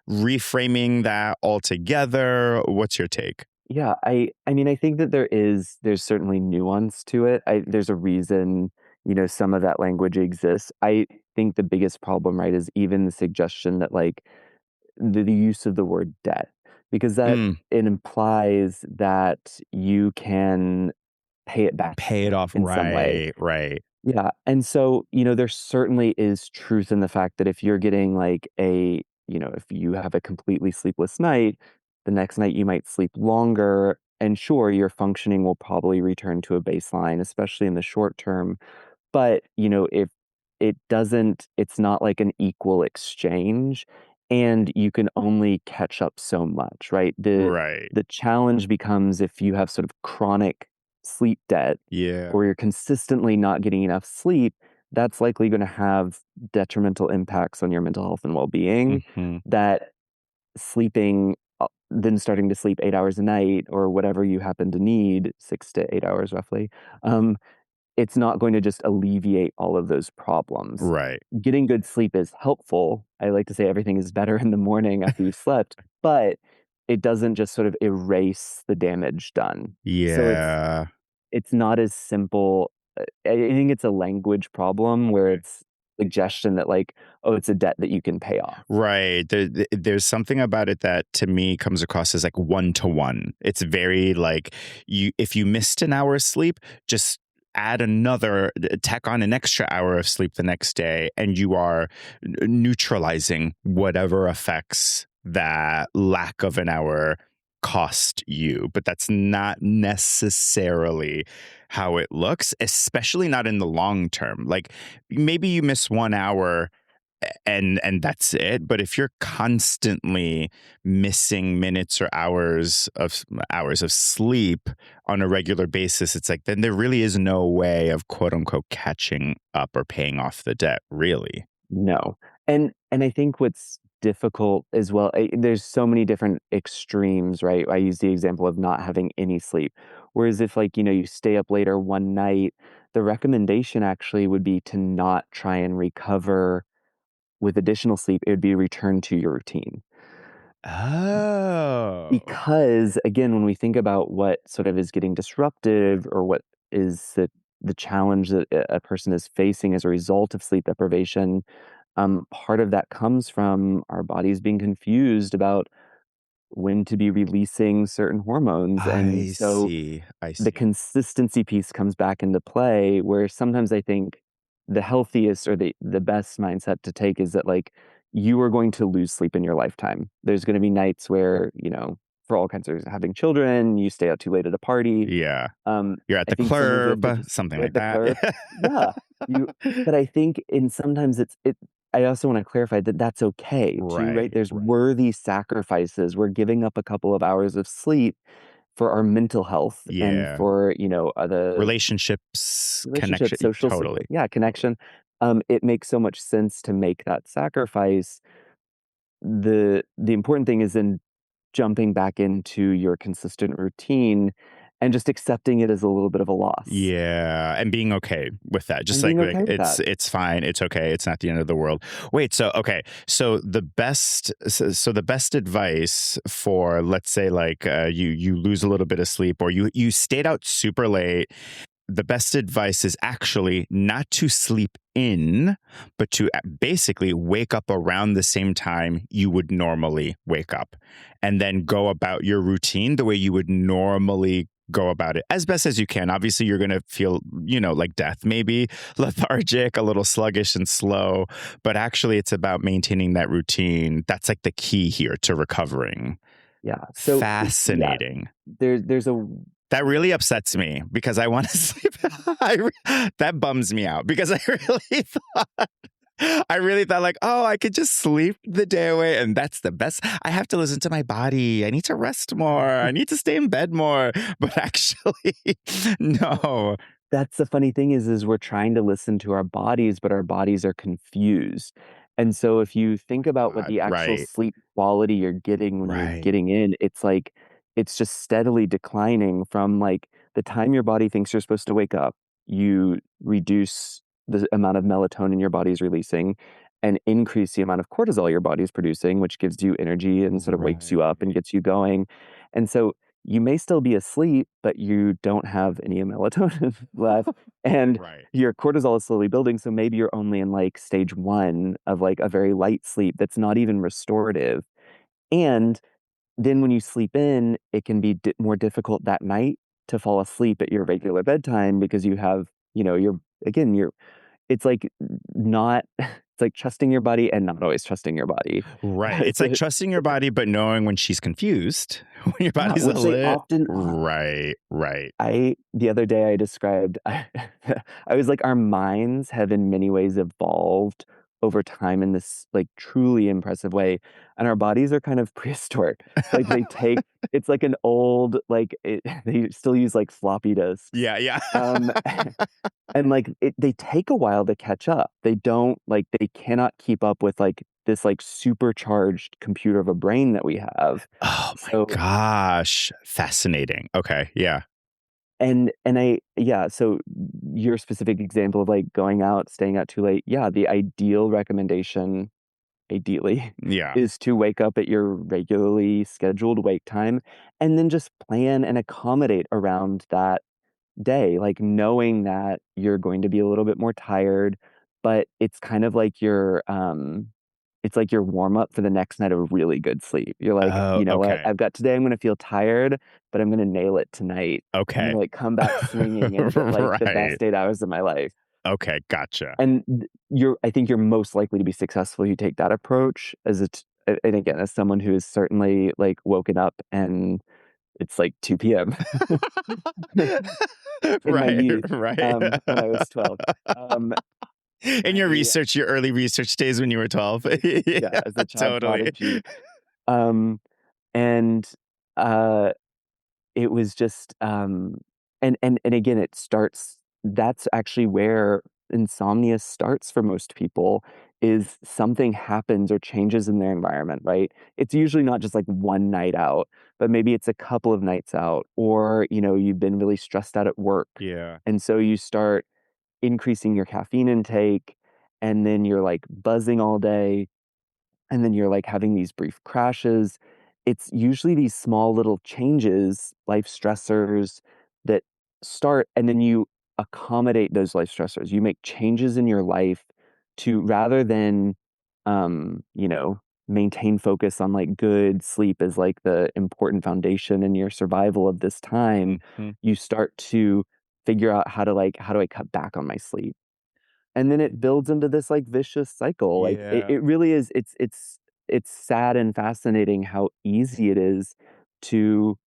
reframing that altogether? What's your take? Yeah, I mean, I think that there's certainly nuance to it. There's a reason some of that language exists. I think the biggest problem, right, is even the suggestion that like the use of the word debt, because that Mm, it implies that you can pay it back pay it off. in some way. Right, right, Yeah, and so there certainly is truth in the fact that if you're getting like if you have a completely sleepless night, the next night you might sleep longer, and sure, your functioning will probably return to a baseline, especially in the short term. But if it's not like an equal exchange, and you can only catch up so much, right? The right. the challenge becomes if you have sort of chronic sleep debt Yeah. or you're consistently not getting enough sleep, that's likely going to have detrimental impacts on your mental health and well-being Hmm. that sleeping then starting to sleep 8 hours a night or whatever you happen to need, 6 to 8 hours roughly, um, it's not going to just alleviate all of those problems. Right. Getting good sleep is helpful. I like to say everything is better in the morning after you've slept, but it doesn't just sort of erase the damage done. So Yeah. it's not as simple. I think it's a language problem where it's suggestion that like, oh, it's a debt that you can pay off. Right. There's something about it that to me comes across as like one to one. It's very like if you missed an hour of sleep, just add another, tack on an extra hour of sleep the next day, and you are neutralizing whatever effects that lack of an hour cost you. But that's not necessarily how it looks, especially not in the long term. Like maybe you miss 1 hour and that's it. But if you're constantly missing minutes or hours of sleep on a regular basis, it's like then there really is no way of quote unquote catching up or paying off the debt, really. No. And I think what's difficult as well, there's so many different extremes, right? I use the example of not having any sleep. Whereas if like you stay up later one night, the recommendation actually would be to not try and recover with additional sleep. It would be return to your routine. Oh, Because again, when we think about what sort of is getting disruptive or what is the challenge that a person is facing as a result of sleep deprivation, part of that comes from our bodies being confused about when to be releasing certain hormones. And I so see. I the see. consistency piece comes back into play where sometimes I think the healthiest or the best mindset to take is that like you are going to lose sleep in your lifetime. There's going to be nights where for all kinds of reasons, having children, you stay out too late at a party. Yeah. Um, You're at I the think sometimes we have club, to just something you're like at the that. club. Yeah. You but I think in sometimes I also want to clarify that that's okay too, right? Right. There's worthy sacrifices. We're giving up a couple of hours of sleep for our mental health and Yeah. for, the Relationships, connection. relationship, social Totally. yeah, connection, it makes so much sense to make that sacrifice. The important thing is in jumping back into your consistent routine and just accepting it as a little bit of a loss Yeah, and being okay with that. Just and like being okay with that. it's fine, it's okay, it's not the end of the world. Wait, so okay, so the best advice for, let's say, like, you lose a little bit of sleep, or you stayed out super late. The best advice is actually not to sleep in, but to basically wake up around the same time you would normally wake up, and then go about your routine the way you would normally go about it as best as you can. Obviously, you're going to feel, like death, maybe lethargic, a little sluggish and slow, but actually, it's about maintaining that routine. That's like the key here to recovering. Yeah. So, yeah, Fascinating. there's a That really upsets me because I want to sleep. That bums me out because I really thought like, oh, I could just sleep the day away, and that's the best. I have to listen to my body. I need to rest more. I need to stay in bed more. But actually, no. That's the funny thing is we're trying to listen to our bodies, but our bodies are confused. And so if you think about what the actual Right, sleep quality you're getting when you're right. getting in, it's like it's just steadily declining from like the time your body thinks you're supposed to wake up, you reduce the amount of melatonin your body's releasing and increase the amount of cortisol your body's producing, which gives you energy and sort of wakes you up and Right. gets you going. And so you may still be asleep, but you don't have any melatonin left, and Right. your cortisol is slowly building. So maybe you're only in like stage one of like a very light sleep that's not even restorative. And then when you sleep in, it can be more difficult that night to fall asleep at your regular bedtime because you have, you're, it's like not, it's like trusting your body and not always trusting your body. Right. It's like So, trusting your body, but knowing when she's confused, when your yeah, body's a which they lit. often Right, right. the other day I described I was like, our minds have in many ways evolved over time in this like truly impressive way, and our bodies are kind of prehistoric. Like it's like an old they still use like floppy disks. Yeah, yeah. Um and like they take a while to catch up. They don't like they cannot keep up with like this like supercharged computer of a brain that we have. Oh my So gosh. Fascinating. Okay. Yeah. and I yeah, so your specific example of, like, going out, staying out too late, yeah, the ideal recommendation, ideally, Yeah. is to wake up at your regularly scheduled wake time, and then just plan and accommodate around that day, like, knowing that you're going to be a little bit more tired, but it's like your warm up for the next night of really good sleep. You're like, Oh, "You know what? okay. I've got today I'm gonna feel tired, but I'm gonna nail it tonight. I'm Okay. gonna, like, come back swinging and get, like, the Right. best 8 hours of my life." Okay. Gotcha. And I think you're most likely to be successful if you take that approach as and again, as someone who is certainly, like, woken up and it's, like, 2 p.m. in my Right. youth, Right. when I was 12. Um, In your I research, your early research days when you were 12. yeah, Yeah, as a child totally. prodigy. Um, and, uh, it was just, and again, it starts that's actually where insomnia starts for most people, is something happens or changes in their environment, right? It's usually not just, like, one night out, but maybe it's a couple of nights out, or, you've been really stressed out at work, Yeah. and so you start increasing your caffeine intake, and then you're, like, buzzing all day, and then you're like having these brief crashes. It's usually these small little changes, life stressors that start, and then you accommodate those life stressors. You make changes in your life to rather than, maintain focus on like good sleep as like the important foundation in your survival of this time. Mhm. You start to figure out how do I cut back on my sleep? And then it builds into this, like, vicious cycle, like, it Yeah. it really is it's sad and fascinating how easy it is to,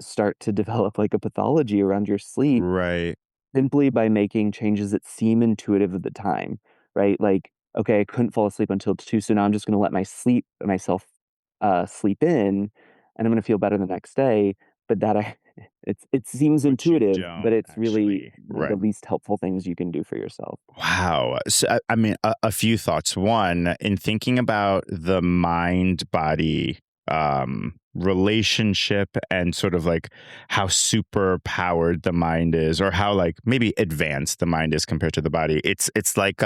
start to develop, like, a pathology around your sleep Right. simply by making changes that seem intuitive at the time, right? Like, "Okay, I couldn't fall asleep until 2, so now I'm just gonna let myself, sleep in, and I'm gonna feel better the next day." but that I it seems But you intuitive, but don't it's really actually. the Right. least helpful things you can do for yourself. Wow. So, I mean, a few thoughts. One, in thinking about the mind body relationship and sort of like how super powered the mind is, or how like maybe advanced the mind is compared to the body. It's like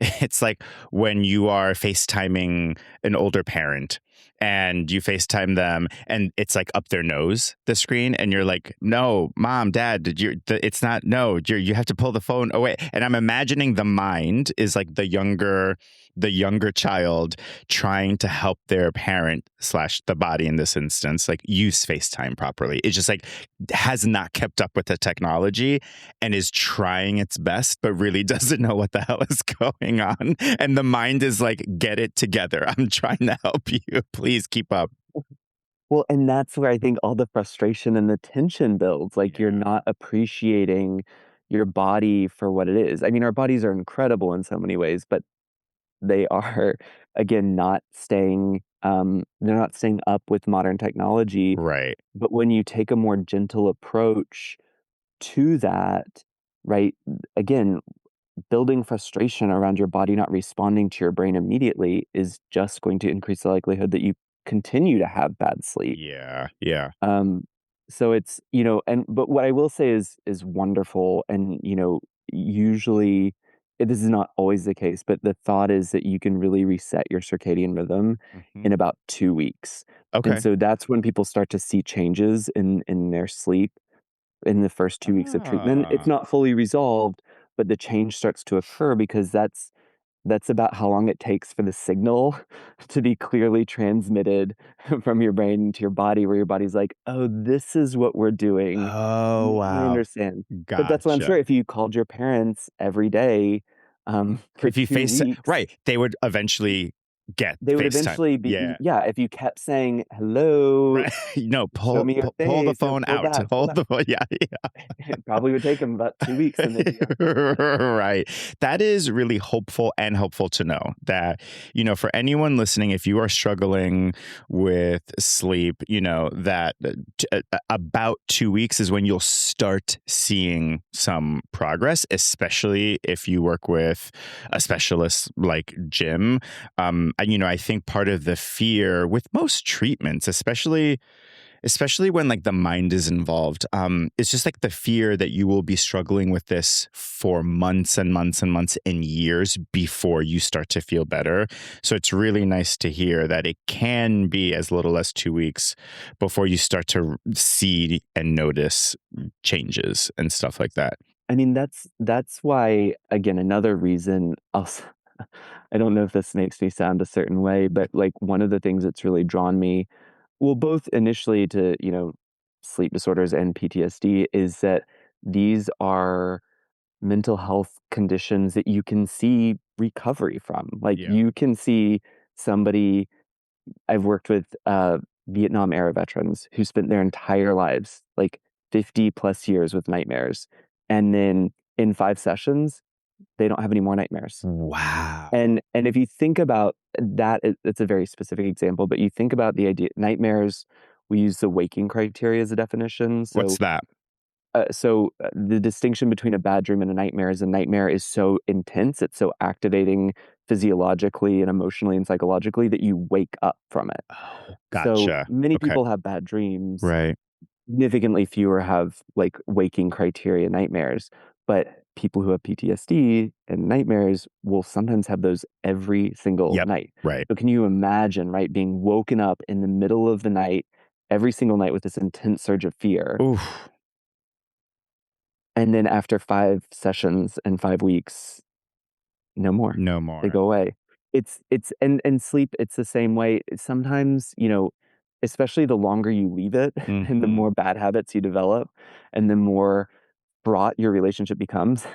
it's like when you are FaceTiming an older parent and you FaceTime them and it's like up their nose, the screen, and you're like, no, mom, dad, it's not, no, you have to pull the phone away. And I'm imagining the mind is like the younger child trying to help their parent slash the body in this instance, like use FaceTime properly. It's just like has not kept up with the technology and is trying its best, but really doesn't know what the hell is going on. And the mind is like, get it together. I'm trying to help you. Please keep up. Well, and that's where I think all the frustration and the tension builds, like, you're Yeah. not appreciating your body for what it is. I mean, our bodies are incredible in so many ways, but they are, again, they're not staying up with modern technology. Right. But when you take a more gentle approach to that, right, again, building frustration around your body not responding to your brain immediately is just going to increase the likelihood that you continue to have bad sleep. Yeah. Yeah. Um, so it's, and but what I will say is wonderful, and usually this is not always the case, but the thought is that you can really reset your circadian rhythm Hmm. in about 2 weeks. And Okay. so that's when people start to see changes in their sleep in the first 2 weeks of treatment. It's Ah. not fully resolved, but the change starts to occur because that's about how long it takes for the signal to be clearly transmitted from your brain to your body, where your body's like, "Oh, this is what we're doing. Oh, Now I wow. understand." But that's what I'm Gotcha. sure if you called your parents every day, for If you 2 face weeks, right, they would eventually get they would FaceTime. eventually be Yeah. yeah, if you kept saying, "Hello, Right. No, show me your pull the face," phone pull out. back, pull Hold back. the phone. Yeah. It probably would take them about 2 weeks, and they'd be on top of it. Right. That is really hopeful and helpful to know that, for anyone listening, if you are struggling with sleep, that about 2 weeks is when you'll start seeing some progress, especially if you work with a specialist like Jim. I think part of the fear with most treatments, especially when like the mind is involved, it's just like the fear that you will be struggling with this for months and months and months and years before you start to feel better. So it's really nice to hear that it can be as little as 2 weeks before you start to see and notice changes and stuff like that. I mean, that's why, again, another reason I don't know if this makes me sound a certain way, but, like, one of the things that's really drawn me, well, both initially to, sleep disorders and PTSD, is that these are mental health conditions that you can see recovery from. Like, Yeah. you can see somebody I've worked with, Vietnam era veterans who spent their entire lives, like 50 plus years with nightmares. And then in 5 sessions, they don't have any more nightmares. Wow. And if you think about that, it's a very specific example, but you think about the idea nightmares, we use the waking criteria as a definition. What's that? The distinction between a bad dream and a nightmare is so intense, it's so activating physiologically and emotionally and psychologically that you wake up from it. Oh, So gotcha. many Okay. people have bad dreams. Right. Significantly fewer have like waking criteria nightmares. But people who have PTSD and nightmares will sometimes have those every single Yep. night. Right. So can you imagine, right, being woken up in the middle of the night every single night with this intense surge of fear? Oof. And then after 5 sessions and 5 weeks, no more. No They more. go away. It's and sleep, it's the same way. Sometimes, especially the longer you leave it and the Hmm. more bad habits you develop and the more fraught your relationship becomes,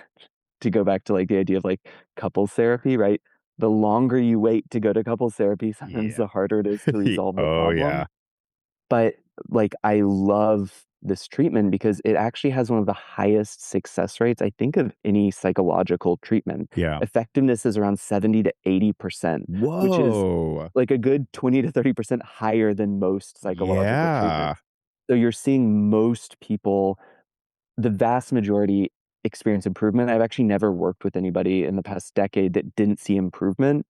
to go back to, like, the idea of, like, couples therapy, right? The longer you wait to go to couples therapy, sometimes Yeah. the harder it is to resolve the Oh, yeah. problem. But, like, I love this treatment because it actually has one of the highest success rates, I think, of any psychological treatment. Yeah. Effectiveness is around 70 to 80%, which is, Whoa. like, a good 20 to 30% higher than most psychological Yeah. treatments. So you're seeing most people, the vast majority, experience improvement. I've actually never worked with anybody in the past decade that didn't see improvement,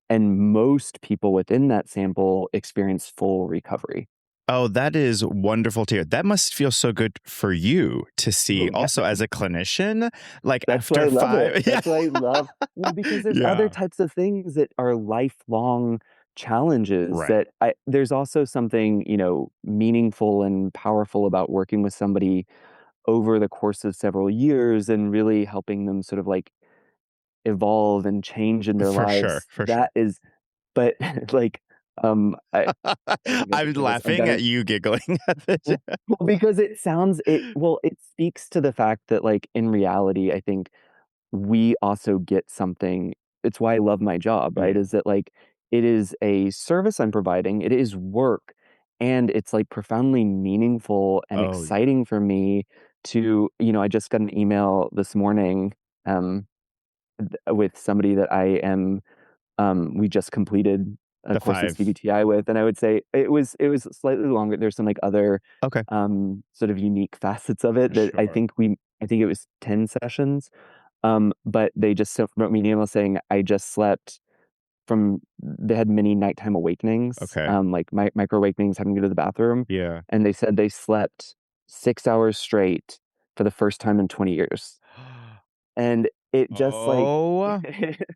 and most people within that sample experience full recovery. Oh, that is wonderful to hear. That must feel so good for you to see Oh, yeah. also as a clinician, like That's why after I love it. 5 yeah. That's why I love, well, because there's other Yeah, types of things that are lifelong challenges right. that there's also something, meaningful and powerful about working with somebody over the course of several years and really helping them sort of like evolve and change in their For sure, lives. for sure. That is, but like, I'm gonna I'm get this. I'm laughing gonna, at you giggling at this. well, because it speaks to the fact that like in reality, I think we also get something. It's why I love my job, right? Yeah. Is that like it is a service I'm providing, it is work, and it's like profoundly meaningful and Oh, yeah. exciting for me to, I just got an email this morning um with somebody that we just completed a The course in 5. CBTI with, and I would say it was slightly longer. There's some like other Okay. sort of unique facets of it that Sure. I think it was 10 sessions. But they just wrote me an email saying I just slept from they had many nighttime awakenings, Okay. like micro awakenings, having to go to the bathroom, Yeah. and they said they slept 6 hours straight for the first time in 20 years. And it just like Oh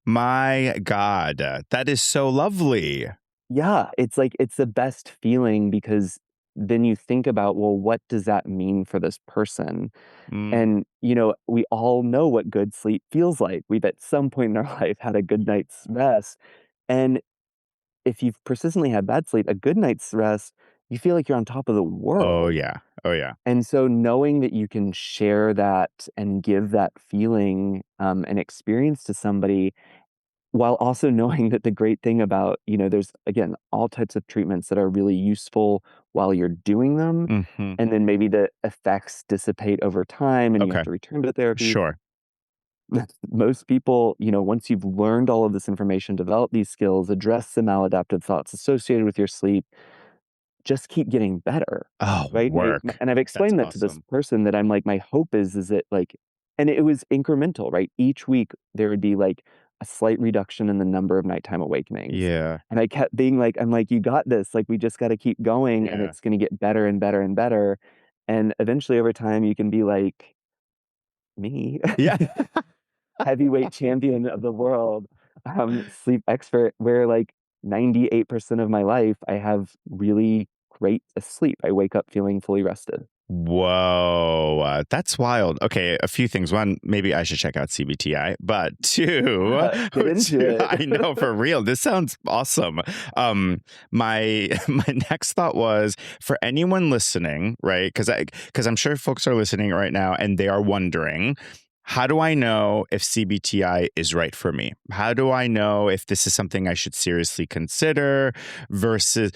my god. That is so lovely. yeah, it's like it's the best feeling because then you think about, well, what does that mean for this person? Mm. And, we all know what good sleep feels like. We've at some point in our life had a good night's rest. And if you've persistently had bad sleep, a good night's rest, you feel like you're on top of the Oh, world. yeah. Oh, yeah. And so knowing that you can share that and give that feeling and experience to somebody while also knowing that the great thing about, there's again all types of treatments that are really useful while you're doing them. Mhm. And then maybe the effects dissipate over time and you have Okay. to return to therapy. Sure. Most people, once you've learned all of this information, develop these skills, address the maladaptive thoughts associated with your sleep, just keep getting better, Oh, right? work. And I've That's explained that to this awesome. person that I'm like, my hope is that like, and it was incremental, right? Each week there would be like a slight reduction in the number of nighttime awakenings. Yeah. And I kept being like, I'm like, you got this. Like, we just got to keep going and Yeah. it's going to get better and better and better. And eventually over time, you can be like, me. Yeah. Heavyweight champion of the world, sleep expert, where like 98% of my life, I have really great sleep. I wake up feeling fully rested. Whoa, that's wild. Okay, a few things. One, maybe I should check out CBTI. But two, Yeah, get into two, it. I know for real. This sounds awesome. My my next thought was for anyone listening, right? Because I'm sure folks are listening right now and they are wondering. How do I know if CBTI is right for me? How do I know if this is something I should seriously consider versus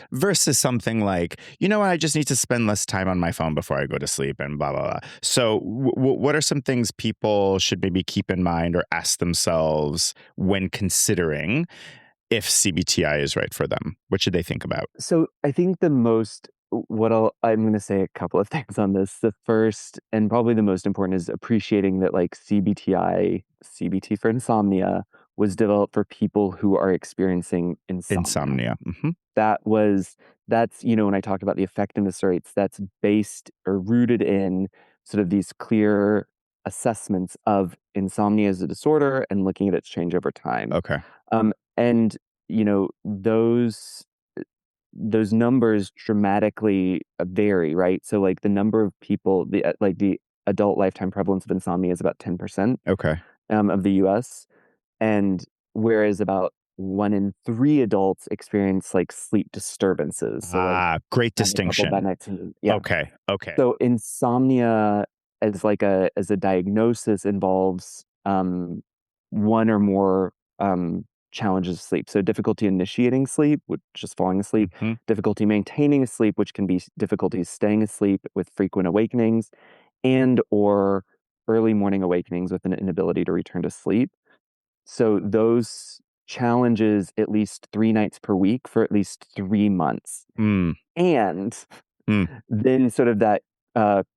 something like, you know what, I just need to spend less time on my phone before I go to sleep and blah blah blah. So what are some things people should maybe keep in mind or ask themselves when considering if CBTI is right for them? What should they think about? So I think the most I'm going to say a couple of things on this. The first and probably the most important is appreciating that like CBT for insomnia was developed for people who are experiencing insomnia. Insomnia. Hmm. that was that's when I talked about the effectiveness rates, that's based or rooted in sort of these clear assessments of insomnia as a disorder and looking at its change over time. Okay. And those numbers dramatically vary, right? So like the number of people, the adult lifetime prevalence of insomnia is about 10% Okay. of the US, and whereas about 1 in 3 adults experience like sleep disturbances. So like Ah, great having a couple bad distinction. nights yeah. Okay. Okay. So insomnia as a diagnosis involves one or more challenges of sleep. So difficulty initiating sleep, which is falling asleep, Hmm. difficulty maintaining sleep, which can be difficulty staying asleep with frequent awakenings, and or early morning awakenings with an inability to return to sleep. So those challenges at least 3 nights per week for at least 3 months. Mm. And Mm, Then sort of that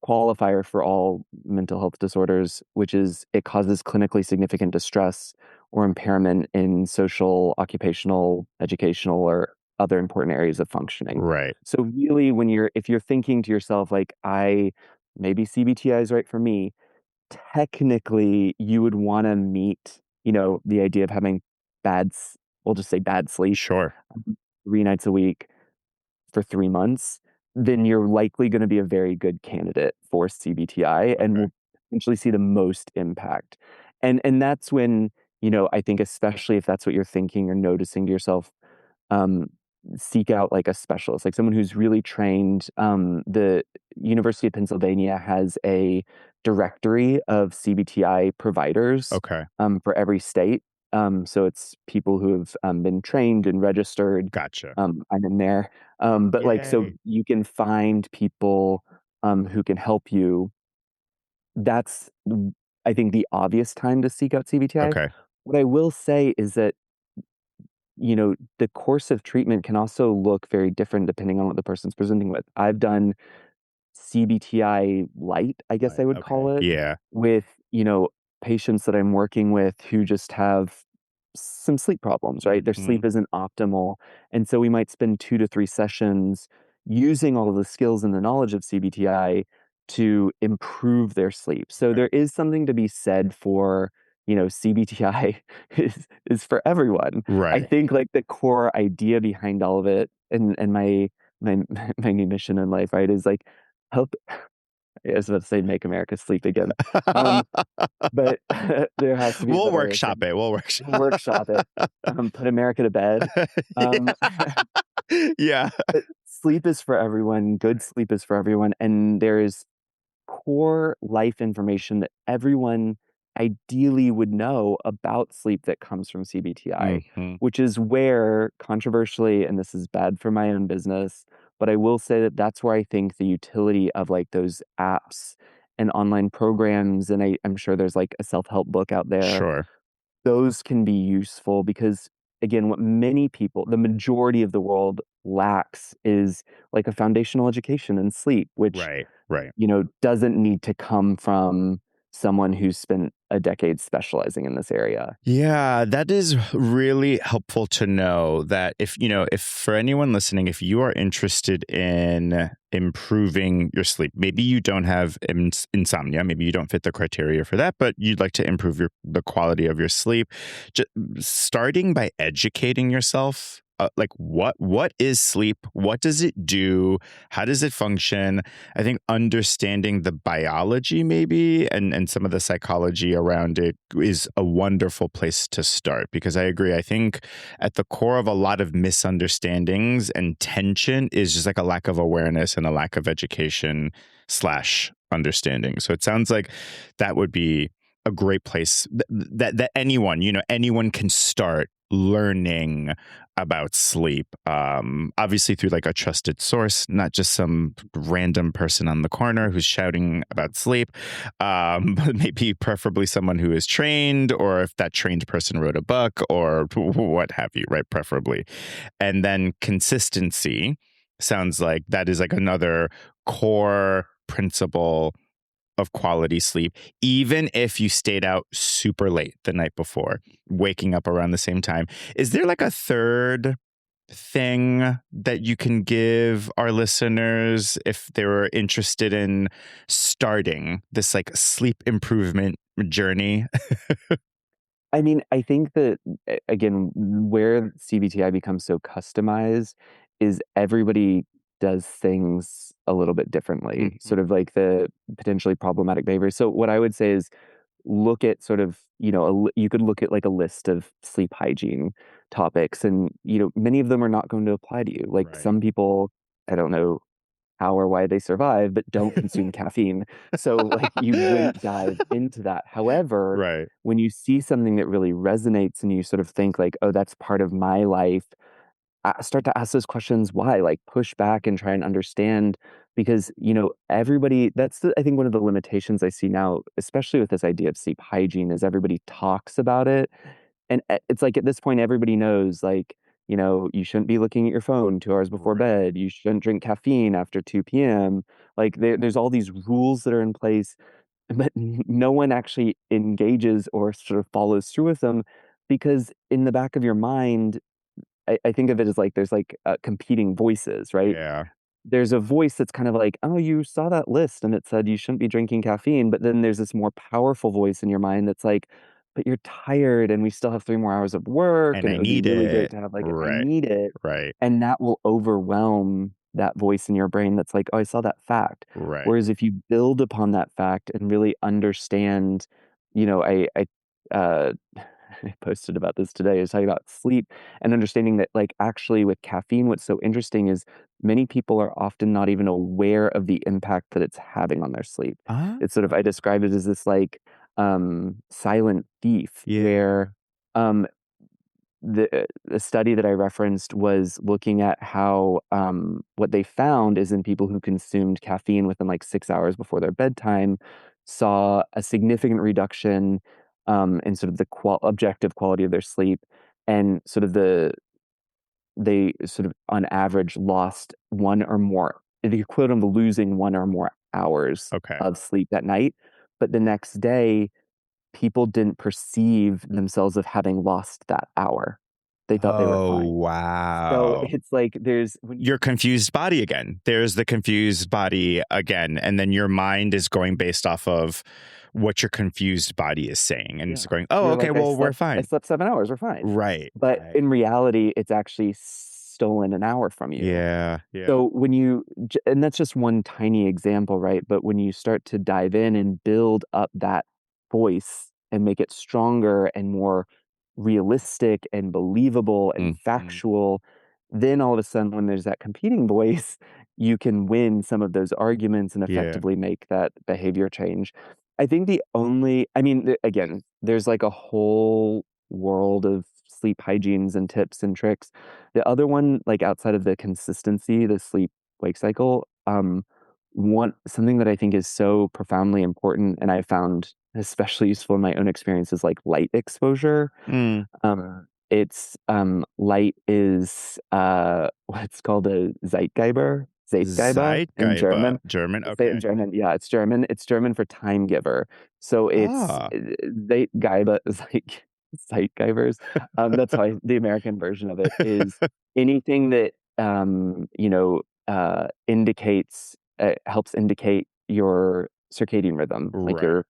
qualifier for all mental health disorders, which is it causes clinically significant distress or impairment in social, occupational, educational, or other important areas of functioning. right. So really, if you're thinking to yourself like, I maybe CBTI is right for me, technically you would want to meet, the idea of having we'll just say bad sleep Sure. 3 nights a week for 3 months, then you're likely gonna be a very good candidate for CBTI and Okay. will potentially see the most impact. And that's when, I think especially if that's what you're thinking or noticing to yourself, um, seek out like a specialist, like someone who's really trained. The University of Pennsylvania has a directory of CBTI providers Okay. for every state. So it's people who have been trained and registered. Gotcha. I'm in there. But like, so Yay. you can find people who can help you. That's, I think, the obvious time to seek out CBTI. Okay. What I will say is that the course of treatment can also look very different depending on what the person's presenting with. I've done CBTI light, I guess I Right. would call Okay. it, Yeah. with, patients that I'm working with who just have some sleep problems, right? Their Hmm. sleep isn't optimal. And so we might spend 2 to 3 sessions using all of the skills and the knowledge of CBTI to improve their sleep. So Okay. there is something to be said for, CBTI is for everyone. I Right. think like the core idea behind all of it and my my new mission in life, right, is like help. I was about to say make America sleep again. Um, but there has to be a We'll better way of saying workshop it. it. We'll We'll workshop. workshop it. Put America to bed. Um, Yeah. Yeah. but sleep is for everyone. Good Right. sleep is for everyone, and there is core life information that everyone ideally would know about sleep that comes from CBTI, Hmm. which is where, controversially, and this is bad for my own business, but I will say that that's where I think the utility of like those apps and online programs, and I'm sure there's like a self help book out there, Sure. those can be useful because, again, what many people, the majority of the world lacks is like a foundational education in sleep, which Right. Right. doesn't need to come from someone who's spent a decade specializing in this area. Yeah, that is really helpful to know that if for anyone listening, if you are interested in improving your sleep, maybe you don't have insomnia, maybe you don't fit the criteria for that, but you'd like to improve the quality of your sleep, just starting by educating yourself. Like what is sleep? What does it do? How does it function? I think understanding the biology maybe and some of the psychology around it is a wonderful place to start because I agree. I think at the core of a lot of misunderstandings and tension is just like a lack of awareness and a lack of education slash understanding. So it sounds like that would be a great place that anyone can start learning about sleep, obviously through like a trusted source, not just some random person on the corner who's shouting about sleep, but maybe preferably someone who is trained, or if that trained person wrote a book or what have you, right? Preferably. And then consistency sounds like that is like another core principle of quality sleep, even if you stayed out super late the night before, waking up around the same time. Is there like a third thing that you can give our listeners if they were interested in starting this like sleep improvement journey? I mean, I think that again, where CBTI becomes so customized is everybody does things a little bit differently, Mhm. sort of like the potentially problematic behavior. So what I would say is look at sort of, you could look at like a list of sleep hygiene topics, and, many of them are not going to apply to you. Like Right. some people, I don't know how or why they survive, but don't consume caffeine. So, like, you wouldn't dive into that. However, Right. when you see something that really resonates and you sort of think, like, oh, that's part of my life, start to ask those questions why, like, push back and try and understand. Because, everybody, I think, one of the limitations I see now, especially with this idea of sleep hygiene, is everybody talks about it. And it's like at this point, everybody knows, like, you shouldn't be looking at your phone 2 hours before Right. bed. You shouldn't drink caffeine after 2 p.m. Like there's all these rules that are in place, but no one actually engages or sort of follows through with them because in the back of your mind, I think of it as like there's like competing voices, right? Yeah. There's a voice that's kind of like, "Oh, you saw that list and it said you shouldn't be drinking caffeine." But then there's this more powerful voice in your mind that's like, "But you're tired and we still have 3 more hours of work And and I it would be need really great it. to have like I Right. need it." Right. And that will overwhelm that voice in your brain that's like, "Oh, I saw that fact." Right. Whereas if you build upon that fact and really understand, I uh, I posted about this today, is talking about sleep and understanding that, like, actually with caffeine, what's so interesting is many people are often not even aware of the impact that it's having on their sleep. Ah, It's sort of I describe it as this, like, silent thief yeah. where, um, the study that I referenced was looking at how, what they found is in people who consumed caffeine within, like, 6 hours before their bedtime, saw a significant reduction, in sort of the objective quality of their sleep, and sort of they sort of, on average, lost 1 or more the equivalent of losing 1 or more hours Okay. of sleep that night, but the next day, people didn't perceive themselves of having lost that hour. They thought they were Oh, fine. So, wow. it's like there's when you Your confused body again. There's the confused body again. And then your mind is going based off of what your confused body is saying. And it's yeah, going, oh, you're okay, like, "I well, we're slept I fine. slept 7 hours, we're fine." Right. But Right. in reality, it's actually stolen an hour from you. Yeah. Yeah. So when you and that's just one tiny example, right? But when you start to dive in and build up that voice and make it stronger and more realistic and believable and Mhm. factual, then all of a sudden, when there's that competing voice, you can win some of those arguments and Yeah. effectively make that behavior change. I think I mean, again, there's like a whole world of sleep hygienes and tips and tricks. The other one, like, outside of the consistency, the sleep-wake cycle, one something that I think is so profoundly important, and I found especially useful in my own experience is, like, light exposure. Mm. Light is, what's called a Zeitgeber in Zeitgeber. German. German. Say it in Okay. German, yeah, it's German for time giver. So it's, Ah. Zeitgeber is like Zeitgebers. That's how the American version of it is anything that, indicates helps indicate your circadian rhythm, like Right. your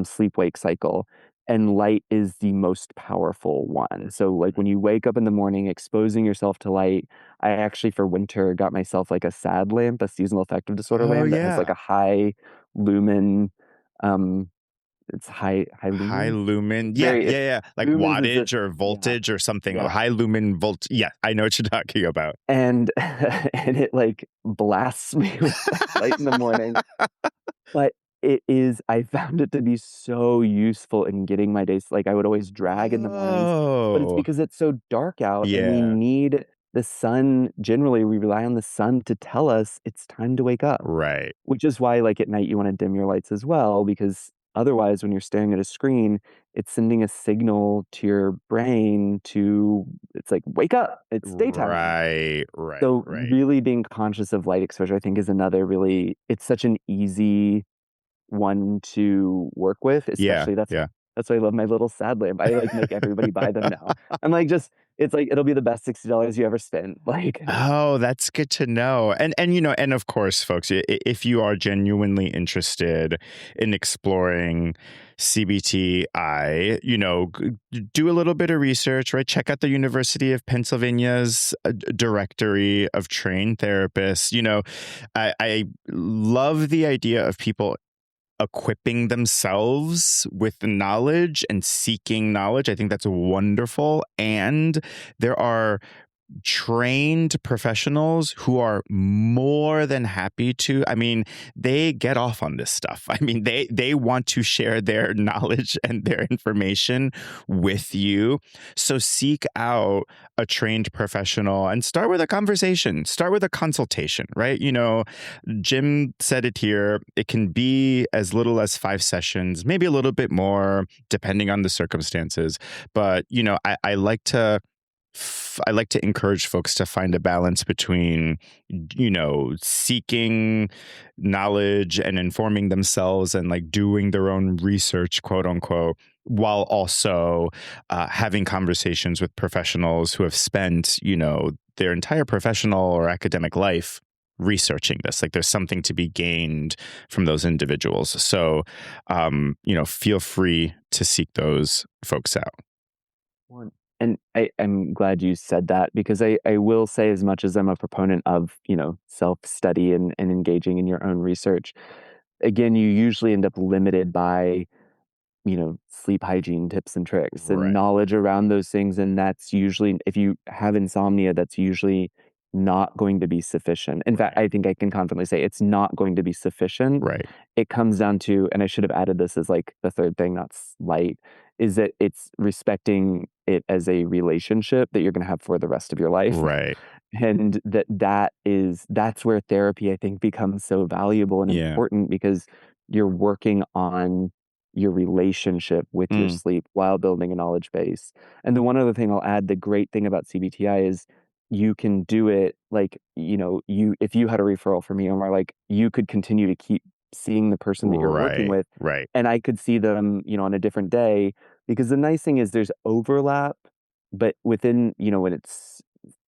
sleep-wake cycle, and light is the most powerful one. So, like, when you wake up in the morning, exposing yourself to light I actually, for winter, got myself, like, a SAD lamp, a seasonal affective disorder Oh, lamp that has, like, yeah. a high lumen, um, it's high High lumens? lumen. It's Yeah, very yeah, it's yeah. Like lumens is wattage this or yeah, voltage or something. Oh, yeah. high lumen volt. Yeah, I know what you're talking about. And and it, like, blasts me with that light in the morning. But I found it to be so useful in getting my days like, I would always drag in the mornings, but it's Oh, because it's so dark out and we yeah. need the sun generally, we rely on the sun to tell us it's time to wake up, Right. which is why, like, at night, you wanna dim your lights as well, because otherwise, when you're staring at a screen, it's sending a signal to your brain to it's like, "Wake up, it's daytime." Right. Right. So, Right. really being conscious of light exposure, I think, is another really it's such an easy one to work with, Yeah. especially Yeah. that's why I love my little sad lamp. I, like, make everybody buy them now. I'm like, just it's like, it'll be the best $60 you ever spent, like Oh, that's good to know. And and of course, folks, if you are genuinely interested in exploring CBTI, do a little bit of research, right? Check out the University of Pennsylvania's directory of trained therapists. I love the idea of people equipping themselves with knowledge and seeking knowledge. I think that's wonderful. And there are trained professionals who are more than happy to. I mean, they get off on this stuff. I mean, they want to share their knowledge and their information with you. So seek out a trained professional and start with a conversation, start with a consultation, right? Jim said it here. It can be as little as 5 sessions, maybe a little bit more, depending on the circumstances. But, I like to I like to encourage folks to find a balance between, seeking knowledge and informing themselves and like doing their own research, quote unquote, while also having conversations with professionals who have spent, their entire professional or academic life researching this. Like there's something to be gained from those individuals. So, feel free to seek those folks out. One and I'm glad you said that because I will say as much as I'm a proponent of, self-study and engaging in your own research, again, you usually end up limited by sleep hygiene tips and tricks and Right. knowledge around those things. And that's usually, if you have insomnia, that's usually not going to be sufficient. In fact, Right. I think I can confidently say it's not going to be sufficient. Right. It comes down to, and I should have added this as like the third thing, not slight, is that it's respecting it as a relationship that you're going to have for the rest of your life. Right. And that's where therapy, I think, becomes so valuable and Yeah. important because you're working on your relationship with your Mm. sleep while building a knowledge base. And the one other thing I'll add, the great thing about CBTI is you can do it like, you if you had a referral for me, Omar, like you could continue to keep seeing the person that you're working Right. with Right. and I could see them, on a different day because the nice thing is there's overlap, but within, when it's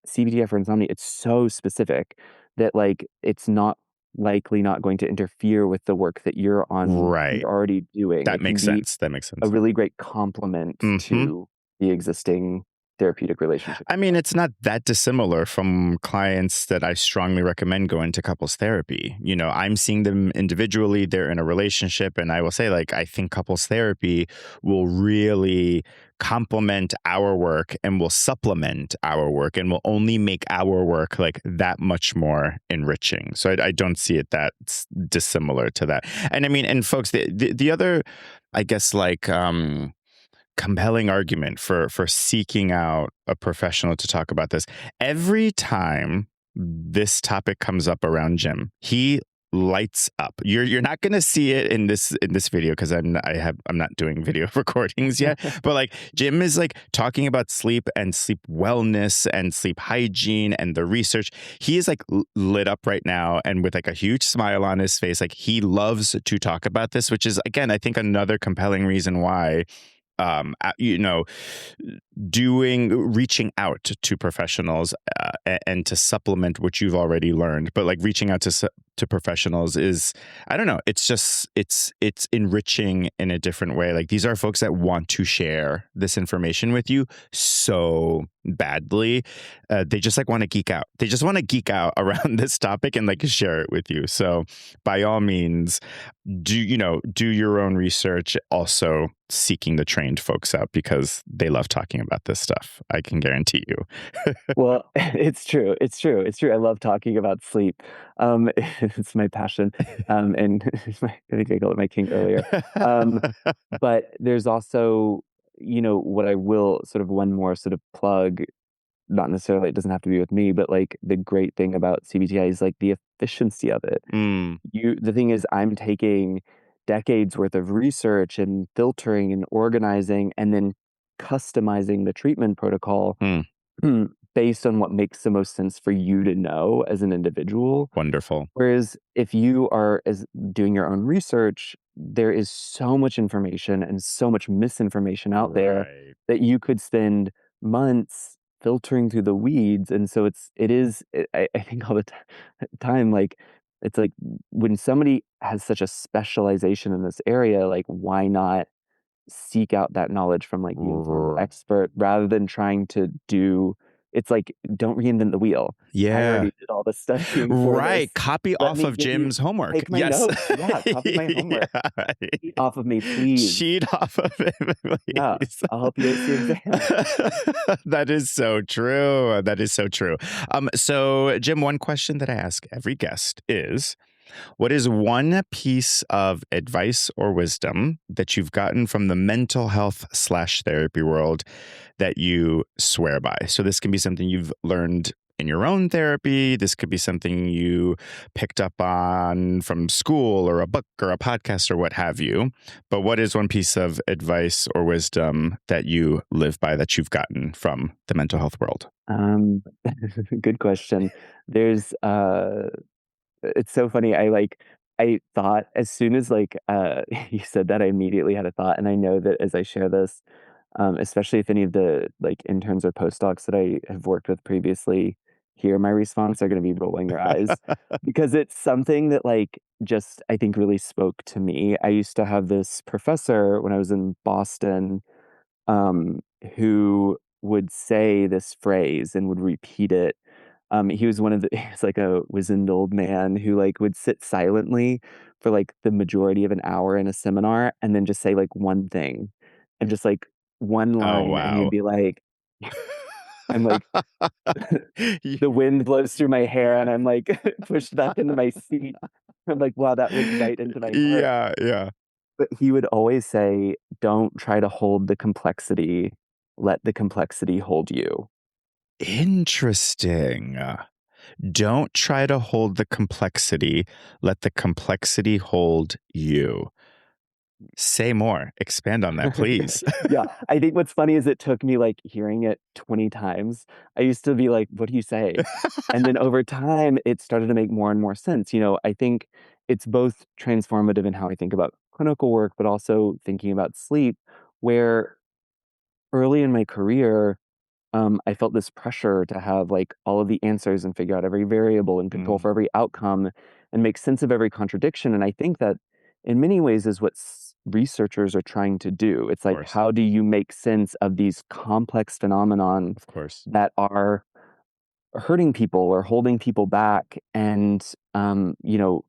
CBTI for insomnia, it's so specific that like it's not likely not going to interfere with the work that Right. you're already doing. That It can makes be sense. That makes a sense. really great complement Mhm. to the existing therapeutic relationship I you mean, have. it's not that dissimilar from clients that I strongly recommend going to couples therapy. I'm seeing them individually, they're in a relationship, and I will say, like, I think couples therapy will really complement our work and will supplement our work and will only make our work like that much more enriching. So I don't see it that dissimilar to that. And I mean, and folks, the other, I guess, like, compelling argument for seeking out a professional to talk about this. Every time this topic comes up around Jim, he lights up. You're not going to see it in this video because I'm not doing video recordings yet. But like Jim is like talking about sleep and sleep wellness and sleep hygiene and the research. He is like lit up right now and with like a huge smile on his face. Like he loves to talk about this, which is again I think another compelling reason why um uh, you know reaching out to professionals and to supplement what you've already learned, but like reaching out to professionals is, I don't know, it's just it's enriching in a different way. Like these are folks that want to share this information with you so badly. They just like want to geek out. They just want to geek out around this topic and like share it with you. So by all means, do your own research, also seeking the trained folks out because they love talking about this stuff. I can guarantee you. Well, it's true. It's true. It's true. I love talking about sleep. It's my passion. And I think I called it my king earlier. Um, but there's also, what I will sort of one more sort of plug, not necessarily, it doesn't have to be with me, but like the great thing about CBTI is like the efficiency of it. Mm, The thing is, I'm taking decades worth of research and filtering and organizing and then customizing the treatment protocol mm, based on what makes the most sense for you to know as an individual. wonderful. Whereas if you are as doing your own research, there is so much information and so much misinformation out there Right. that you could spend months filtering through the weeds. And so I think all the time, like, it's like when somebody has such a specialization in this area, like, why not seek out that knowledge from like the informed R- expert rather than trying to do it's like don't reinvent the wheel. I Yeah. already did all the studying for this. Right. Copy Let off me of give you Jim's homework. take my Yes. notes. Yeah, copy my homework. Yeah. Cheat off of me, please. Cheat off of it, Yeah, please. I'll help you ace the exam. That is so true. That is so true. So Jim, one question that I ask every guest is, what is one piece of advice or wisdom that you've gotten from the mental health / therapy world that you swear by? So this can be something you've learned in your own therapy. This could be something you picked up on from school or a book or a podcast or what have you. But what is one piece of advice or wisdom that you live by that you've gotten from the mental health world? Um, good question. There's it's so funny. I thought as soon as you said that, I immediately had a thought, and I know that as I share this, especially if any of the like interns or postdocs that I have worked with previously hear my response, they're going to be rolling their eyes because it's something that just I think really spoke to me. I used to have this professor when I was in Boston um, who would say this phrase and would repeat it. He was one of the he was like a wizened old man who would sit silently for the majority of an hour in a seminar and then just say one thing and just one Oh, line and you'd wow. be like I'm like Y- the wind blows through my hair and I'm pushed back into my seat. I'm like, wow, that went right into my heart. yeah, yeah. But he would always say, "Don't try to hold the complexity, let the complexity hold you." Interesting. Don't try to hold the complexity. Let the complexity hold you. Say more. Expand on that, please. Yeah, I think what's funny is it took me, hearing it 20 times. I used to be like, "What do you say?" And then over time, it started to make more and more sense, I think it's both transformative in how I think about clinical work, but also thinking about sleep, where early in my career I felt this pressure to have all of the answers and figure out every variable and control Mm, for every outcome and make sense of every contradiction. And I think that in many ways is what researchers are trying to do. It's of like, course. how do you make sense of these complex phenomenon Of course. that are hurting people or holding people back? And,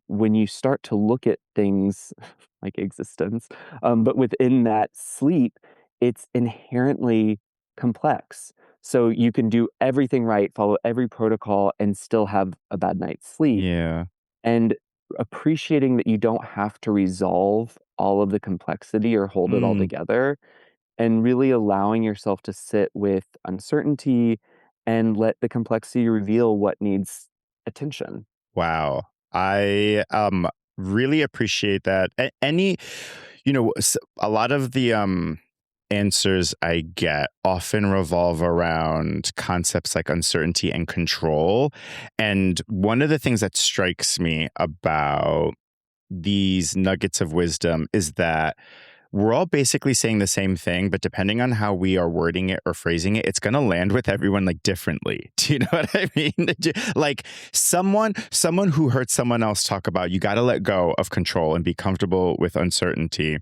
when you start to look at things like existence, but within that sleep, it's inherently complex. So you can do everything right, follow every protocol, and still have a bad night's sleep. Yeah. And appreciating that you don't have to resolve all of the complexity or hold it all Mm, together, and really allowing yourself to sit with uncertainty and let the complexity reveal what needs attention. wow. I really appreciate that. Any, a lot of the answers I get often revolve around concepts like uncertainty and control. And one of the things that strikes me about these nuggets of wisdom is that we're all basically saying the same thing, but depending on how we are wording it or phrasing it, it's going to land with everyone differently. Do you know what I mean? Like someone who heard someone else talk about you got to let go of control and be comfortable with uncertainty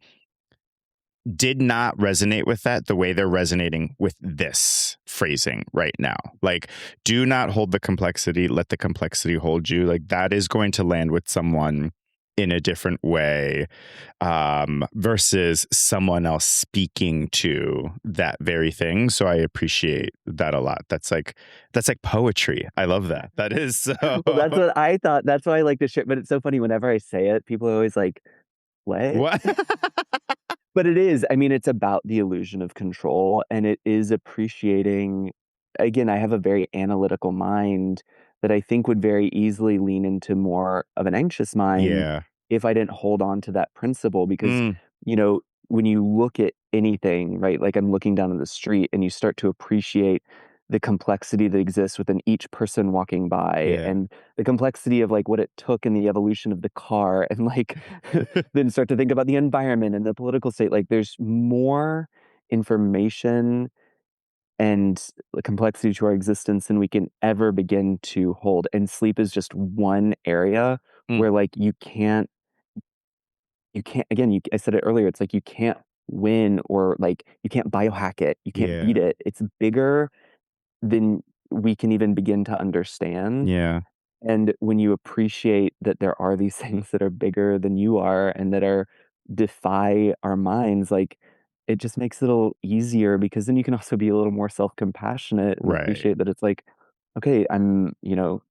did not resonate with that the way they're resonating with this phrasing right now. Like, do not hold the complexity, let the complexity hold you. Like, that is going to land with someone in a different way versus someone else speaking to that very thing. So I appreciate that a lot. That's like poetry. I love that. That is so. Well, that's what I thought. That's why I like to share. But it's so funny whenever I say it, people are always like, "What?" What? But it is. I mean, it's about the illusion of control, and it is appreciating again, I have a very analytical mind that I think would very easily lean into more of an anxious mind Yeah. if I didn't hold on to that principle because, Mm, when you look at anything, right? Like I'm looking down on the street and you start to appreciate the complexity that exists within each person walking by yeah. and the complexity of what it took in the evolution of the car and then start to think about the environment and the political state. Like there's more information and the complexity to our existence than we can ever begin to hold. And sleep is just one area Mm, where you can't again, I said it earlier, it's like you can't win or you can't biohack it. You can't beat yeah. it. It's bigger than we can even begin to understand. Yeah. And when you appreciate that there are these things that are bigger than you are and that are defy our minds, it just makes it a little easier because then you can also be a little more self-compassionate and Right. appreciate that it's like, okay,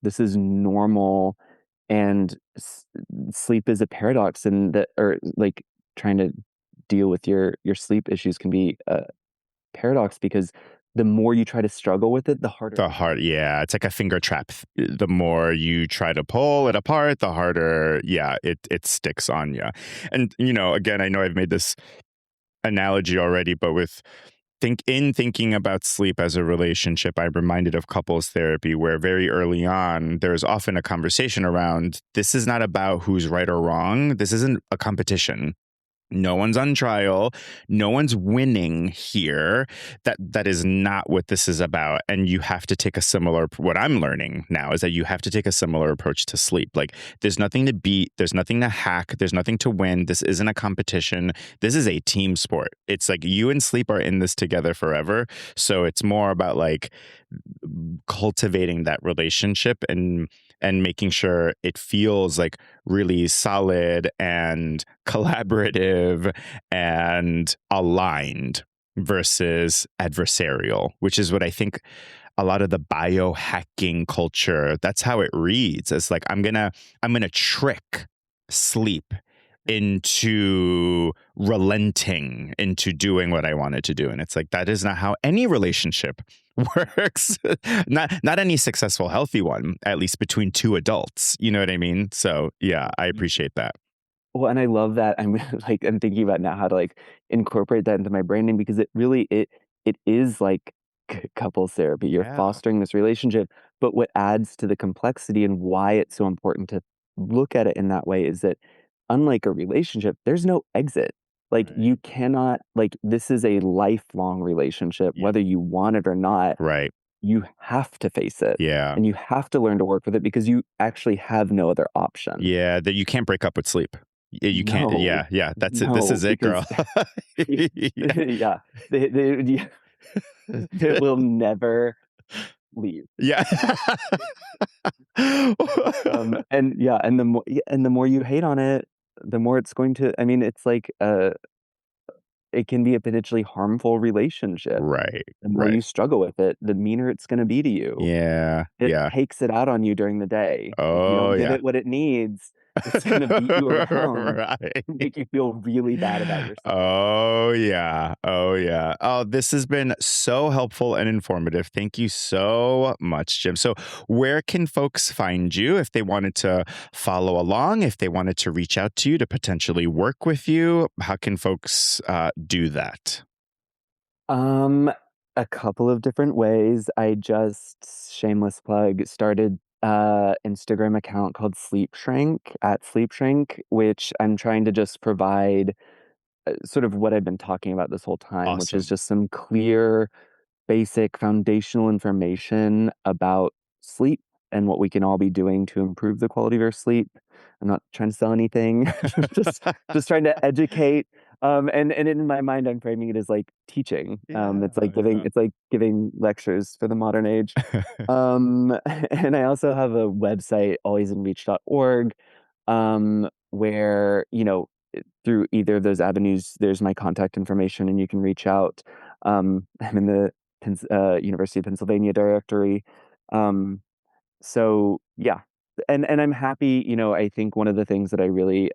this is normal and sleep is a paradox and that or trying to deal with your sleep issues can be a paradox because the more you try to struggle with it, the harder The it hard, yeah, it's like a finger trap. The more you try to pull it apart, the harder, yeah, it sticks on you. And again, I know I've made this analogy already, but with thinking about sleep as a relationship, I'm reminded of couples therapy, where very early on, there's often a conversation around this is not about who's right or wrong. This isn't a competition. No one's on trial. No one's winning here. That is not what this is about. And you have to take a similar, what I'm learning now is that you have to take a similar approach to sleep. Like, there's nothing to beat. There's nothing to hack. There's nothing to win. This isn't a competition. This is a team sport. It's like you and sleep are in this together forever. So it's more about like cultivating that relationship and making sure it feels like really solid and collaborative and aligned versus adversarial, which is what I think a lot of the biohacking culture, that's how it reads. It's like I'm gonna trick sleep into relenting into doing what I wanted to do. And it's like that is not how any relationship works. Not any successful, healthy one, at least between two adults. You know what I mean? So yeah, I appreciate that. Well, and I love that. I'm like, I'm thinking about now how to like incorporate that into my branding because it really it is like couples therapy. You're Yeah. fostering this relationship, but what adds to the complexity and why it's so important to look at it in that way is that unlike a relationship, there's no exit. Like you Right. cannot like this is a lifelong relationship, Yeah. whether you want it or not. Right. You have to face it Yeah. and you have to learn to work with it because you actually have no other option. Yeah. That you can't break up with sleep. You can't. No, Yeah. Yeah. That's it. This no, is it, girl. because yeah, yeah, it will never leave. Yeah. And yeah, and the more you hate on it, the more it's going to I mean, it's like, it can be a potentially harmful relationship. Right. The more Right. you struggle with it, the meaner it's gonna be to you. Yeah. It Yeah. takes it out on you during the day. If you Oh don't give yeah. it what it needs, it's gonna beat you around Right. and make you feel really bad about yourself. Oh, yeah. Oh, yeah. Oh, this has been so helpful and informative. Thank you so much, Jim. So, where can folks find you if they wanted to follow along, if they wanted to reach out to you to potentially work with you? How can folks do that? Um, a couple of different ways. I just shameless plug started Instagram account called Sleep Shrink at Sleep Shrink, which I'm trying to just provide sort of what I've been talking about this whole time, which is Awesome. just some clear basic foundational information about sleep and what we can all be doing to improve the quality of our sleep. I'm not trying to sell anything. just just trying to educate. And in my mind, I'm framing it as like teaching. Yeah, yeah. It's like giving lectures for the modern age. And I also have a website, alwaysinreach.org, where, through either of those avenues, there's my contact information and you can reach out. I'm in the University of Pennsylvania directory. Um, so yeah, and I'm happy. I think one of the things that I really,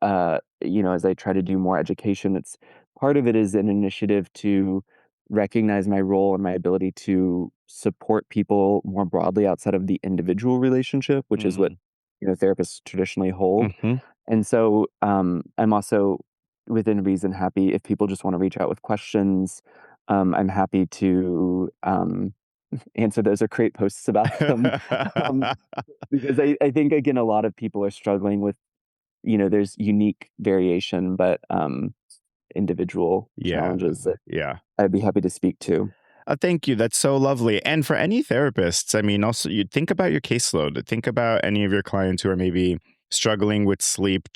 as I try to do more education, it's part of it is an initiative to recognize my role and my ability to support people more broadly outside of the individual relationship, which is what Mm. therapists traditionally hold. Hmm. And so I'm also within reason happy if people just want to reach out with questions. I'm happy to answer those or create posts about them. Um, because I think again a lot of people are struggling with there's unique variation, but individual Yeah. challenges that Yeah. I'd be happy to speak to. Thank you. That's so lovely. And for any therapists, I mean, also you think about your caseload. Think about any of your clients who are maybe struggling with sleep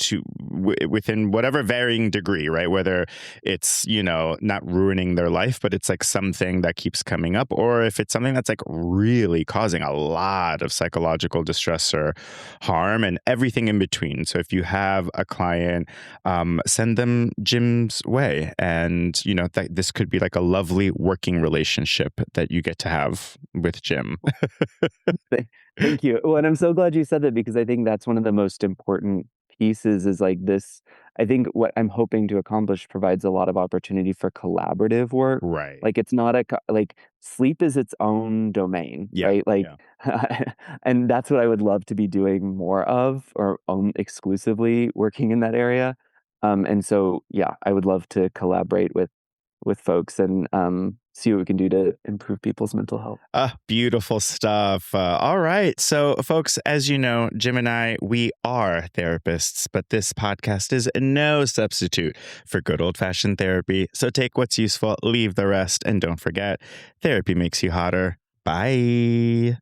within whatever varying degree, right? Whether it's not ruining their life, but it's like something that keeps coming up, or if it's something that's like really causing a lot of psychological distress or harm, and everything in between. So if you have a client, send them Jim's way, and that this could be like a lovely working relationship that you get to have with Jim. Th- Thank you. Well, and I'm so glad you said that because I think that's one of the most important pieces is like this. I think what I'm hoping to accomplish provides a lot of opportunity for collaborative work. Right. Like it's not like sleep is its own domain, Yeah. right? Like, Yeah. and that's what I would love to be doing more of, or exclusively working in that area. And so, yeah, I would love to collaborate with folks and see what we can do to improve people's mental health. Beautiful stuff. All right. So, folks, as you know, Jim and I, we are therapists, but this podcast is no substitute for good old fashioned therapy. So take what's useful, leave the rest, and don't forget, therapy makes you hotter. Bye.